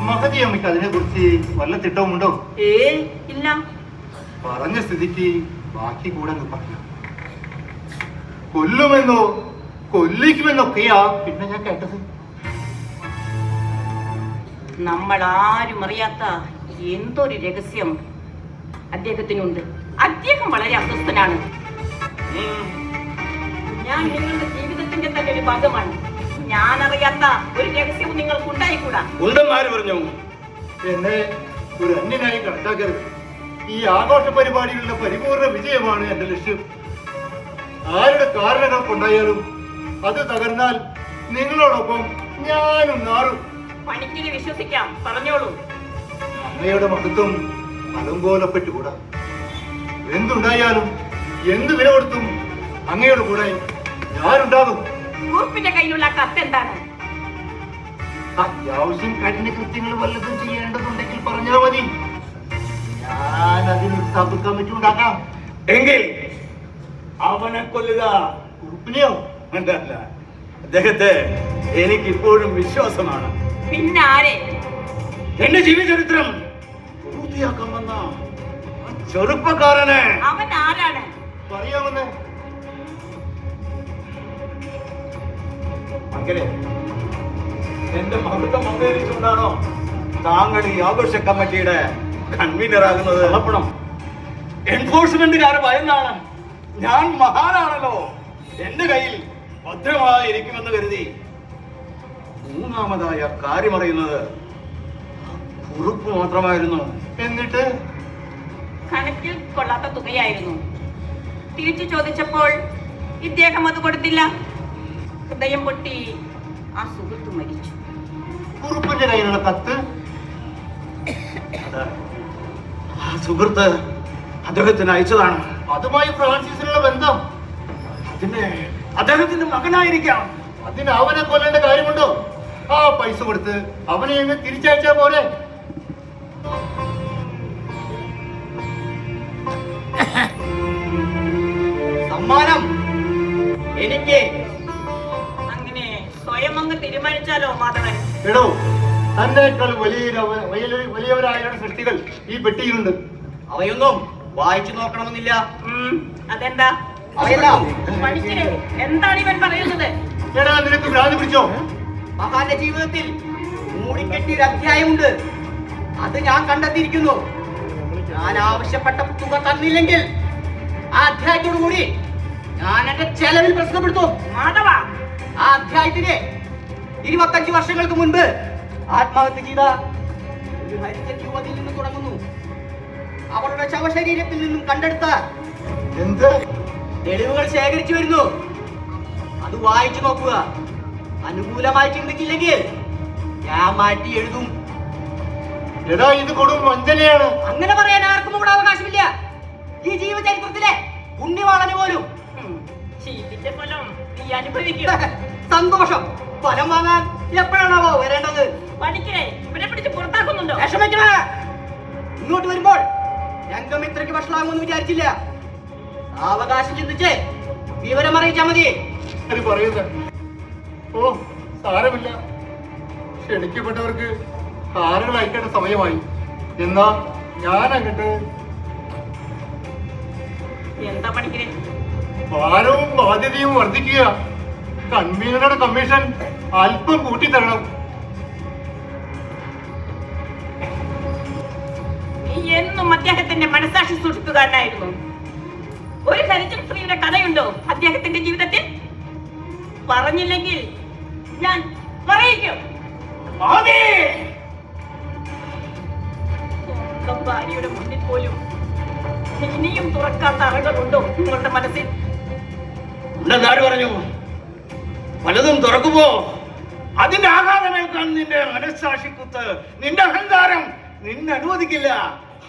A: മഹതി അമ്മയ്ക്ക് അതിനെ കുറിച്ച് വല്ല തിട്ടവുമുണ്ടോ?
C: ഇല്ല.
A: പറഞ്ഞ സ്ഥിതിക്ക് ബാക്കി കൂടെ അങ്ങ് പറയാം. കൊല്ലുമെന്നോ കൊല്ലിക്കുമെന്നൊക്കെയാ പിന്നെ ഞാൻ കേട്ടത്.
C: നമ്മൾ ആരും അറിയാത്ത എന്തൊരു രഹസ്യം അദ്ദേഹത്തിനുണ്ട്. അദ്ദേഹം വളരെ അസ്വസ്ഥനാണ്. ഞാൻ നിങ്ങളുടെ ജീവിതത്തിന്റെ തന്നെ ഒരു ഭാഗമാണ്. ഞാൻ അറിയാത്ത ഒരു രഹസ്യവും നിങ്ങൾക്ക് ഉണ്ടായിക്കൂടാ.
A: ഉണ്ടെന്നാര് പറഞ്ഞു? എന്നെ ഒരു അന്യനായി കണക്കാക്കരുത്. ഈ ആഘോഷ പരിപാടികളുടെ പരിപൂർണ വിജയമാണ് എന്റെ ലക്ഷ്യം. ആരുടെ കാരണങ്ങൾ കൊണ്ടായാലും അത് തകർന്നാൽ നിങ്ങളോടൊപ്പം ഞാനും നാറും.
C: പണിക്കിനെ വിശ്വസിക്കാം, പറഞ്ഞോളൂ.
A: അമ്മയുടെ മഹത്വം അലങ്കോലപ്പെട്ടുകൂടാ. എന്തുണ്ടായാലും എന്ത് വില കൊടുത്തും അങ്ങയുടെ കൂടെ ഞാനുണ്ടാകും.
C: ഗ്രൂപ്പിന്റെ കയ്യിലുള്ള കത്ത് എന്താണ്?
A: അത്യാവശ്യം കഠിന കൃത്യങ്ങൾ വല്ലതും ചെയ്യേണ്ടതുണ്ടെങ്കിൽ പറഞ്ഞാൽ മതി. ഞാൻ അതിന് സബ് കമ്മിറ്റി ഉണ്ടാക്കാം.
F: എങ്കിൽ അവനെ കൊല്ലുക.
A: ഗ്രൂപ്പിനെയോ?
F: അല്ല, അദ്ദേഹത്തെ എനിക്കിപ്പോഴും വിശ്വാസമാണ്.
C: പിന്നെ ആരെ?
F: എന്റെ ജീവചരിത്രം പൂർത്തിയാക്കാൻ വന്ന ആ ചെറുപ്പക്കാരനെ.
C: അവൻ ആരാണ്?
A: പറയാമെന്ന്
E: അങ്ങനെ എന്റെ മഹത്വം അംഗീകരിച്ചുകൊണ്ടാണോ താങ്കൾ ഈ ആഘോഷ കമ്മിറ്റിയുടെ കൺവീനർ ആകുന്നത്?
F: സമർപ്പണം എൻഫോഴ്സ്മെന്റുകാരെ ഭയന്നാണ്. ഞാൻ മഹാനാണല്ലോ. എന്റെ കയ്യിൽ ഭദ്രമായിരിക്കുമെന്ന് കരുതി
E: മൂന്നാമതായ കാര്യമറിയുന്നത് കുറിപ്പ് മാത്രമായിരുന്നു.
A: എന്നിട്ട്
C: കണക്കിൽ കൊള്ളാത്ത തുകയായിരുന്നു. തിരിച്ചു ചോദിച്ചപ്പോൾ ഇദ്ദേഹം അത് കൊടുത്തില്ല. ഹൃദയം പൊട്ടി ആ സുഹൃത്ത് മരിച്ചു.
A: കുറുപ്പിന്റെ കയ്യിലുള്ള കത്ത്
E: അത് ആ സുഹൃത്ത് അദ്ദേഹത്തിന് അയച്ചതാണ്.
A: അതുമായി ഫ്രാൻസിസിനുള്ള ബന്ധം?
F: അതിന് അദ്ദേഹത്തിന്റെ മകനായിരിക്കാം.
A: അതിന് അവനെ കൊല്ലേണ്ട കാര്യമുണ്ടോ? ആ പൈസ കൊടുത്ത് അവനെ എങ്ങനെ തിരിച്ചയച്ചാ പോലെ.
B: സമ്മാനം എനിക്ക്.
C: അങ്ങനെ സ്വയം അങ്ങ് തീരുമാനിച്ചാലോ മാധവൻ?
A: എടോ, തന്നേക്കാൾ വലിയവരായ സൃഷ്ടികൾ ഈ പെട്ടിയിലുണ്ട്.
B: അവയൊന്നും വായിച്ചു നോക്കണമെന്നില്ല.
C: അതെന്താ?
B: അവയെല്ലാം
C: പണിക്കരെ, എന്താണ് ഇവൻ പറയുന്നത്?
A: എടാ, നിനക്ക് ഭ്രാന്തി പിടിച്ചോ?
B: മഹാന്റെ ജീവിതത്തിൽ മൂടിക്കെട്ടിയൊരു അധ്യായമുണ്ട്. അത് ഞാൻ കണ്ടെത്തിയിരിക്കുന്നു. ഞാൻ ആവശ്യപ്പെട്ട തുക തന്നില്ലെങ്കിൽ ആ അധ്യായത്തോടു കൂടി ഞാൻ എന്റെ ചെലവിൽ പ്രശ്നപ്പെടുത്തും.
C: മാധവ,
B: ആ അധ്യായത്തിന് 25 വർഷങ്ങൾക്ക് മുൻപ് ആത്മഹത്യ ചെയ്ത ഒരു ഹരിജൻ യുവതിയിൽ നിന്ന് തുടങ്ങുന്നു. അവളുടെ ശവശരീരത്തിൽ നിന്നും കണ്ടെടുത്ത
A: എന്ത്
B: തെളിവുകൾ ശേഖരിച്ചു വരുന്നു. അത് വായിച്ചു നോക്കുക. അനുകൂലമായി ചിന്തിക്കില്ലെങ്കിൽ ഞാൻ മാറ്റി എഴുതും.
A: എടാ, ഇത് കൊടും വഞ്ചനയാണ്.
B: അങ്ങനെ പറയാൻ ആർക്കും ഇവിടെ അവകാശമില്ല. ഈ ജീവചരിത്രത്തിലെ പുണ്യവാളന് പോലും.
C: ഇതിന്റെ ഫലം നീ അനുഭവിക്കും.
B: സന്തോഷം. ഫലം വാങ്ങാൻ എപ്പോഴാണാവോ വരേണ്ടത്?
C: പണിക്കരെ, ഇവനെ പിടിച്ച് പുറത്താക്കുന്നുണ്ടോ?
B: വിഷമിക്കണ. ഇങ്ങോട്ട് വരുമ്പോൾ രംഗം ഇത്രയ്ക്ക് വഷളാകുമെന്ന് വിചാരിച്ചില്ല. അവകാശം ചിന്തിച്ച് വിവരം അറിയിച്ചാ മതി.
A: അത് പറയുന്നത്. ഓ, സാരമില്ല. ക്ഷണിക്കപ്പെട്ടവർക്ക് കാറുകൾ അയക്കേണ്ട സമയമായി. എന്നാ ഞാൻ അങ്ങോട്ട്.
C: എന്താ പണിക്കരെ?
A: ഭാരവും ബാധ്യതയും വർദ്ധിക്കുക. കൺവീനറുടെ കമ്മീഷൻ അല്പം കൂട്ടിത്തരണം.
C: നീ എന്നും അദ്ദേഹത്തിന്റെ മനസാക്ഷി സൂക്ഷിക്കുകയായിരുന്നു. ഒരു ഹരിജൻ സ്ത്രീയുടെ കഥയുണ്ടോ അദ്ദേഹത്തിന്റെ ജീവിതത്തിൽ? പറഞ്ഞില്ലെങ്കിൽ ഞാൻ പറയിക്കും. സ്വന്തം ഭാര്യയുടെ മുന്നിൽ പോലും ഇനിയും തുറക്കാത്ത അറകളുണ്ടോ നിങ്ങളുടെ മനസ്സിൽ?
F: ഉണ്ടെന്നാര് പറഞ്ഞു? പലതും തുറക്കുമ്പോ അതിന്റെ ആഘാതമേൽക്കാൻ നിന്റെ മനസ്സാക്ഷിക്കുത്ത്, നിന്റെ അഹങ്കാരം നിന്നെ അനുവദിക്കില്ല.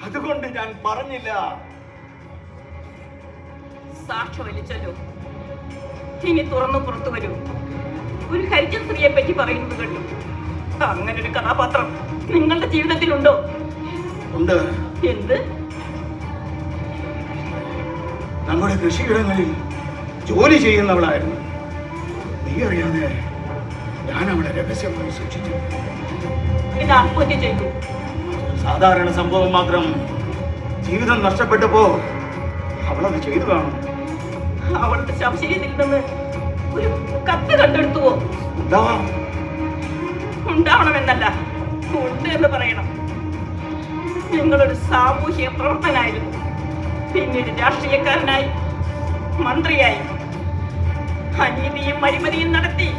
F: അതുകൊണ്ട് ഞാൻ പറഞ്ഞില്ല.
C: സാക്ഷി വലിച്ചല്ലോ. ഇനി തുറന്നു പുറത്തു വരൂ. ഒരു ഹരിജൻ സ്ത്രീയെ പറ്റി പറയുന്നത് കേട്ടു. അങ്ങനെ ഒരു കഥാപാത്രം നിങ്ങളുടെ ജീവിതത്തിലുണ്ടോ?
F: ഉണ്ട്.
C: എന്ത്?
F: നമ്മുടെ കൃഷിയിടങ്ങളിൽ ജോലി ചെയ്യുന്നവളായിരുന്നു. നീ അറിയാതെ ഞാൻ അവളെ രഹസ്യമായി സൂക്ഷിച്ചു.
C: ഇത് ആത്മഹത്യ ചെയ്തു.
F: സാധാരണ സംഭവം മാത്രം. ജീവിതം നഷ്ടപ്പെട്ടപ്പോ അവളത് ചെയ്തു കാണും.
C: അവളുടെ ശവശരീരത്തിൽ നിന്ന് ഒരു കത്ത് കണ്ടെടുത്തുവോ?
F: എന്താ?
C: ഉണ്ടാവണമെന്നല്ല, ഉണ്ട് എന്ന് പറയണം. നിങ്ങളൊരു സാമൂഹിക പ്രവർത്തനായിരുന്നു, പിന്നീട് രാഷ്ട്രീയക്കാരനായി, മന്ത്രിയായി, അനീതിയും അഴിമതിയും നടത്തി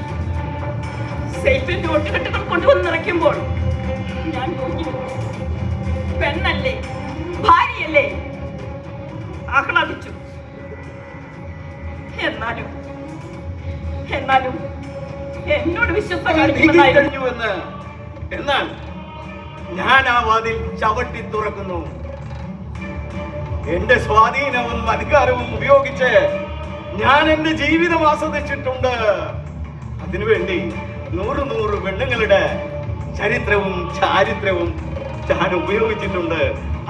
C: സേഫിൽ നോട്ടുകെട്ടുകൾ കൊണ്ടുവന്ന് നിറയ്ക്കുമ്പോൾ ഞാൻ നോക്കി. പെണ്ണല്ലേ, ഭാര്യയല്ലേ, ആഹ്ലാദിച്ചു. എന്നാലും എന്നോട് വിശ്വസ്ത കാണിക്കുന്നതായിരുന്നു.
F: എന്നാൽ ഞാൻ ആ വാതിൽ ചവിട്ടി തുറക്കുന്നു. എന്റെ സ്വാധീനവും അധികാരവും ഉപയോഗിച്ച് ഞാൻ എന്റെ ജീവിതം ആസ്വദിച്ചിട്ടുണ്ട്. അതിനുവേണ്ടി 100 പെണ്ണുങ്ങളുടെ ചരിത്രവും ചാരിത്രവും ഞാൻ ഉപയോഗിച്ചിട്ടുണ്ട്.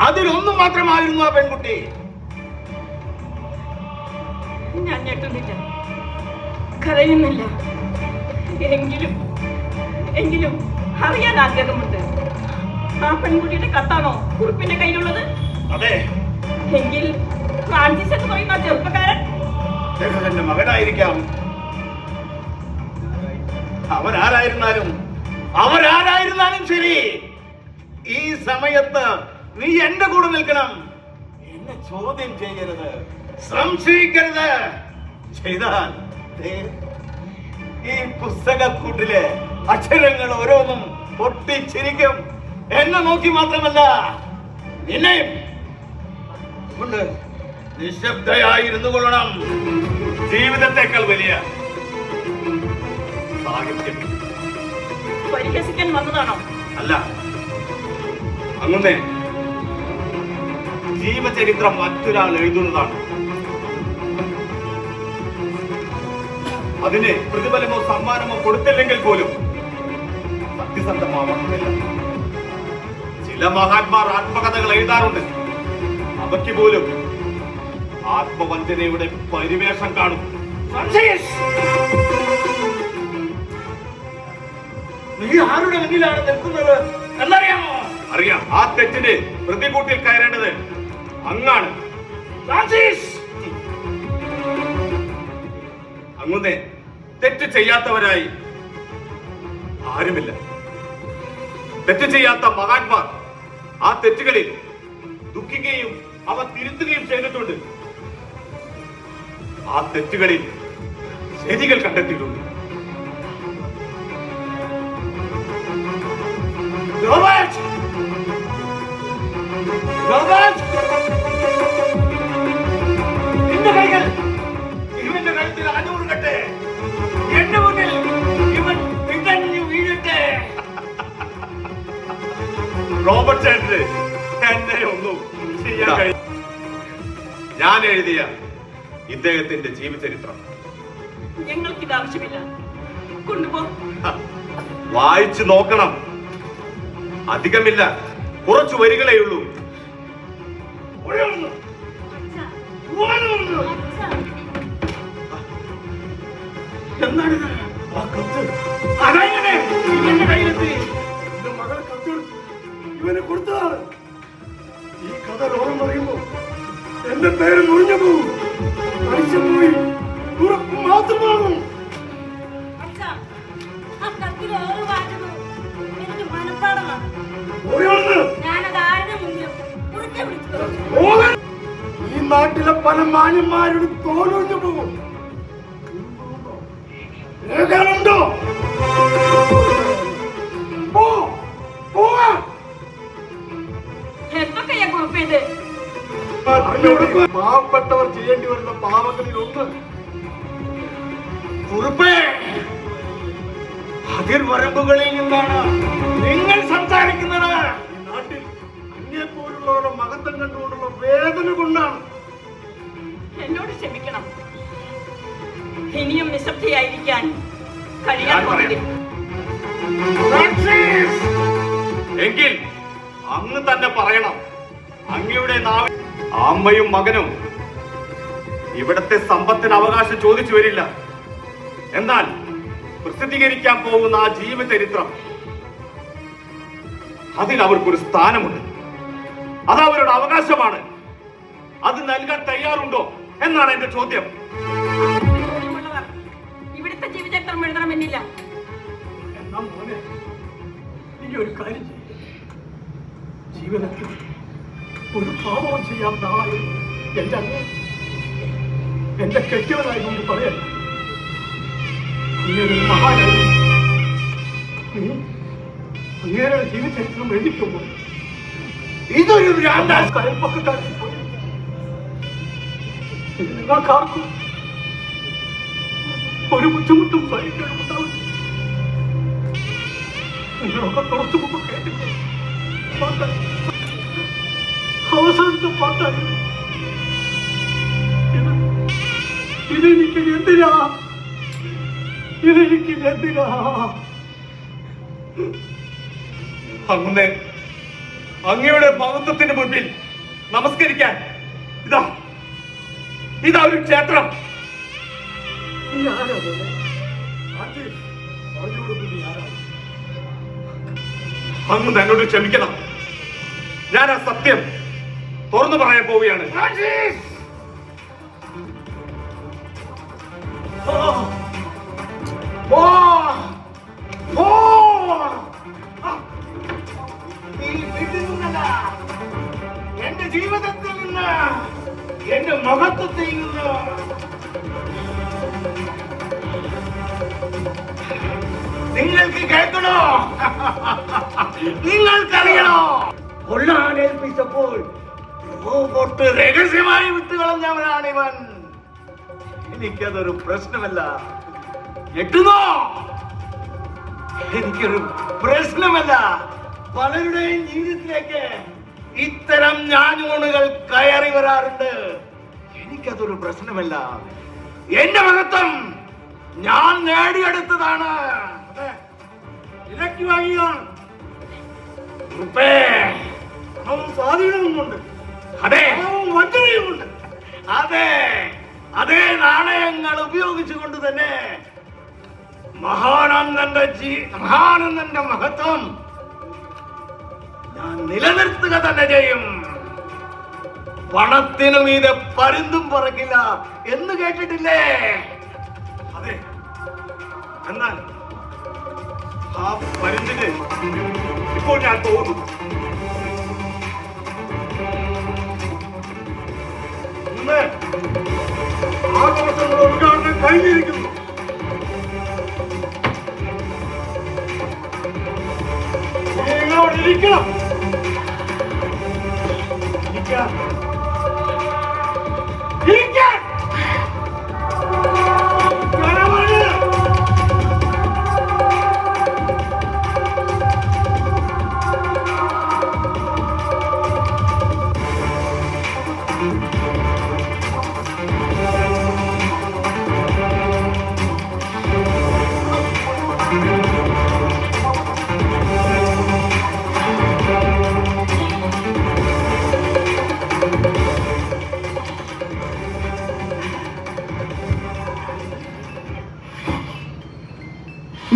F: അതിലൊന്നും മാത്രമായിരുന്നു ആ പെൺകുട്ടി.
C: ഞാൻ ഞെട്ടുന്നില്ല, കരയുന്നില്ല. എങ്കിലും അറിയാൻ ആഗ്രഹമുണ്ട്. ആ പെൺകുട്ടിയുടെ കത്താണോ കുറിപ്പിന്റെ കയ്യിലുള്ളത്?
F: അതെ.
C: എങ്കിൽ ഫ്രാൻസിസ് എന്ന് പറയുന്ന ചെറുപ്പക്കാരൻ
F: അദ്ദേഹത്തിന്റെ മകനായിരിക്കാം. അവരാരായിരുന്നാലും ശരി, ഈ സമയത്ത് നീ എന്റെ കൂടെ നിൽക്കണം. എന്നെ ചോദ്യം ചെയ്യരുത്, സംശയിക്കരുത്. ചെയ്താൽ ഈ പുസ്തകക്കൂട്ടിലെ അക്ഷരങ്ങൾ ഓരോന്നും പൊട്ടിച്ചിരിക്കും. എന്നെ നോക്കി മാത്രമല്ല, നിന്നെയും. നിശബ്ദയായിരുന്നു കൊള്ളണം. ജീവിതത്തെക്കാൾ വലിയ സാഹിത്യം
C: പരിഹസിക്കാൻ വന്നതാണോ?
F: അല്ല. അങ്ങനെ ജീവചരിത്രം മറ്റൊരാൾ എഴുതുന്നതാണ്. അതിന് പ്രതിഫലമോ സമ്മാനമോ കൊടുത്തില്ലെങ്കിൽ പോലും സത്യസന്ധമാവണമെന്നില്ല. ചില മഹാത്മാർ ആത്മകഥകൾ എഴുതാറുണ്ട്. അവയ്ക്ക് പോലും ആത്മവഞ്ചനയുടെ പരിവേഷം കാണും. നീ ആരുടെ മുന്നിലാണ് നിൽക്കുന്നത് എന്നറിയാമോ? അറിയാം. ആ തെറ്റിന് പ്രതികൂട്ടിൽ കയറേണ്ടത് അങ്ങാണ്. അങ്ങനെ തെറ്റ് ചെയ്യാത്തവരായി ആരുമില്ല. തെറ്റ് ചെയ്യാത്ത മഹാന്മാർ ആ തെറ്റുകളിൽ ദുഃഖിക്കുകയും അവ തിരുത്തുകയും ചെയ്തിട്ടുണ്ട്. ആ തെറ്റുകളിൽ ശരികൾ കണ്ടെത്തിയിട്ടുണ്ട്. ഇവന്റെ കഴുത്തിൽ 500 കെട്ട്. എന്റെ മുന്നിൽ ഇവൻ പിടഞ്ഞു വീഴട്ടെ. റോബർട്ട് ചേട്ടന് എന്നെ ഒന്നും ചെയ്യാൻ കഴിയും. ഞാൻ എഴുതിയ ഇദ്ദേഹത്തിന്റെ ജീവചരിത്രം
C: ഞങ്ങൾക്കിത് ആവശ്യമില്ല, കൊണ്ടുപോ.
F: വായിച്ചു നോക്കണം. അധികമില്ല, കുറച്ചു വരികളേ ഉള്ളൂ. എന്താണിത്? ആ കത്ത് അതെങ്ങനെ ഇവന്റെ കയ്യിലെത്തി? എന്റെ മകൾ കത്ത് ഇവന് കൊടുത്തതാണ്. ഈ കഥ ലോകം പറയുമ്പോ എന്റെ പേര് മുറിഞ്ഞു പോകും. പോയി ഉറപ്പ് മാത്രമാകും. ഈ നാട്ടിലെ പല മാന്യന്മാരുടെ തോലൊഴിഞ്ഞു പോകും. കേൾക്കാനുണ്ടോ?
C: എന്തൊക്കെയാ കുറിപ്പേത്?
F: പാവപ്പെട്ടവർ ചെയ്യേണ്ടി വരുന്ന പാവങ്ങളിൽ ഒന്ന് കുറിപ്പേ. അതിർവരമ്പുകളിൽ നിന്നാണ് നിങ്ങൾ സംസാരിക്കുന്നത്. ഈ നാട്ടിൽ അങ്ങേപ്പോലുള്ളവരുടെ മഹത്വം കണ്ടുകൊണ്ടുള്ള വേദന കൊണ്ടാണ്.
C: എന്നോട് ക്ഷമിക്കണം, ഇനിയും നിശബ്ദയായിരിക്കാൻ കഴിയാൻ പോകുന്നില്ല.
F: എങ്കിൽ അങ്ങ് തന്നെ പറയണം. അങ്ങയുടെ നാവിൽ അമ്മയും മകനും ഇവിടത്തെ സമ്പത്തിന് അവകാശം ചോദിച്ചു വരില്ല. എന്നാൽ പ്രസിദ്ധീകരിക്കാൻ പോകുന്ന ആ ജീവചരിത്രം, അതിൽ അവർക്കൊരു സ്ഥാനമുണ്ട്. അത് അവരുടെ അവകാശമാണ്. അത് നൽകാൻ തയ്യാറുണ്ടോ എന്നാണ് എന്റെ ചോദ്യം.
C: നാടകം എഴുതണമെന്നില്ല.
B: എന്നാ മോനെ, നീ ഒരു കാര്യം ചെയ്യും. ജീവിതത്തിൽ ഒരു പാപവും ചെയ്യാത്ത ആളായി എന്റെ അങ്ങ് എന്റെ കെട്ടിയവനായതുകൊണ്ട് പറയല്ല. നീ ഒരു മഹാനായി. നീ അങ്ങേരുടെ ജീവചരിത്രം എഴുതിക്കുമ്പോൾ
A: ഇതൊരു ഭ്രാന്താ.
B: കയൽപ്പക്കാരിൽ പോയി നിങ്ങൾക്കാർക്കും ഒരു ബുദ്ധിമുട്ടും സഹിക്കാനുണ്ടാവും. നിങ്ങളൊക്കെ തുറച്ചു മുമ്പ് കേട്ടിട്ട് അവസാനത്തെ പാട്ടായിരുന്നു. ഇതെനിക്ക് എന്തിനാ? ഇതെനിക്ക് എന്തിനാ?
E: അങ്ങനെ അങ്ങയുടെ മഹത്വത്തിന് മുൻപിൽ നമസ്കരിക്കാൻ ഇതാ ഒരു ക്ഷേത്രം. അങ്ങ് എന്നോട് ക്ഷമിക്കണം. ഞാൻ ആ സത്യം തുറന്നു പറയാൻ പോവുകയാണ്.
A: എന്റെ ജീവിതത്തിൽ നിന്ന്, എന്റെ മഹത്വത്തിൽ നിന്ന് നിങ്ങൾക്ക് കേൾക്കണോ? നിങ്ങൾക്കറിയണോ? കൊള്ളാനേൽപ്പിച്ചപ്പോൾ റോബോട്ട് രഹസ്യമായി വിട്ടുകളഞ്ഞവനാണ് ഇവൻ. എനിക്കതൊരു പ്രശ്നമല്ല. ഞെട്ടുന്നോ? എനിക്കൊരു പ്രശ്നമല്ല. പലരുടെയും ജീവിതത്തിലേക്ക് ഇത്തരം ഞാഞ്ഞൂണുകൾ കയറി വരാറുണ്ട്. എനിക്കതൊരു പ്രശ്നമല്ല. എന്റെ മഹത്വം ഞാൻ നേടിയെടുത്തതാണ്. ഇലക്കി വാങ്ങിയാണ്. സ്വാധീനവുമുണ്ട്, അതെ, വഞ്ചനയുമുണ്ട്. അതേ നാണയങ്ങൾ ഉപയോഗിച്ചുകൊണ്ട് തന്നെ മഹാനന്ദന്റെ മഹത്വം ഞാൻ നിലനിർത്തുക തന്നെ ചെയ്യും. പണത്തിനു മീതെ പരുന്തും പറക്കില്ല എന്ന് കേട്ടിട്ടില്ലേ?
E: അതെ, എന്നാൽ ആ പരുന്തിന് ഇപ്പോൾ ഞാൻ തോന്നും.
A: ഇന്ന് ആഘോഷങ്ങൾ ഉദ്ഘാടനം കഴിഞ്ഞിരിക്കുന്നു. നിങ്ങളോട് ഇരിക്കണം. ഇരിക്കാൻ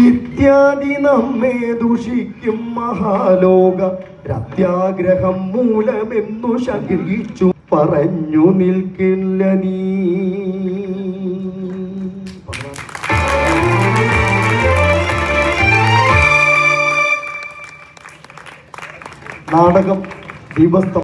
D: ഇത്യാദി നമ്മെ ദുഷിക്കും മഹാലോക രത്യാഗ്രഹം മൂലമെന്നു ശങ്കിച്ചു പറഞ്ഞു നിൽക്കില്ല നീ. നാടകം ദിവസം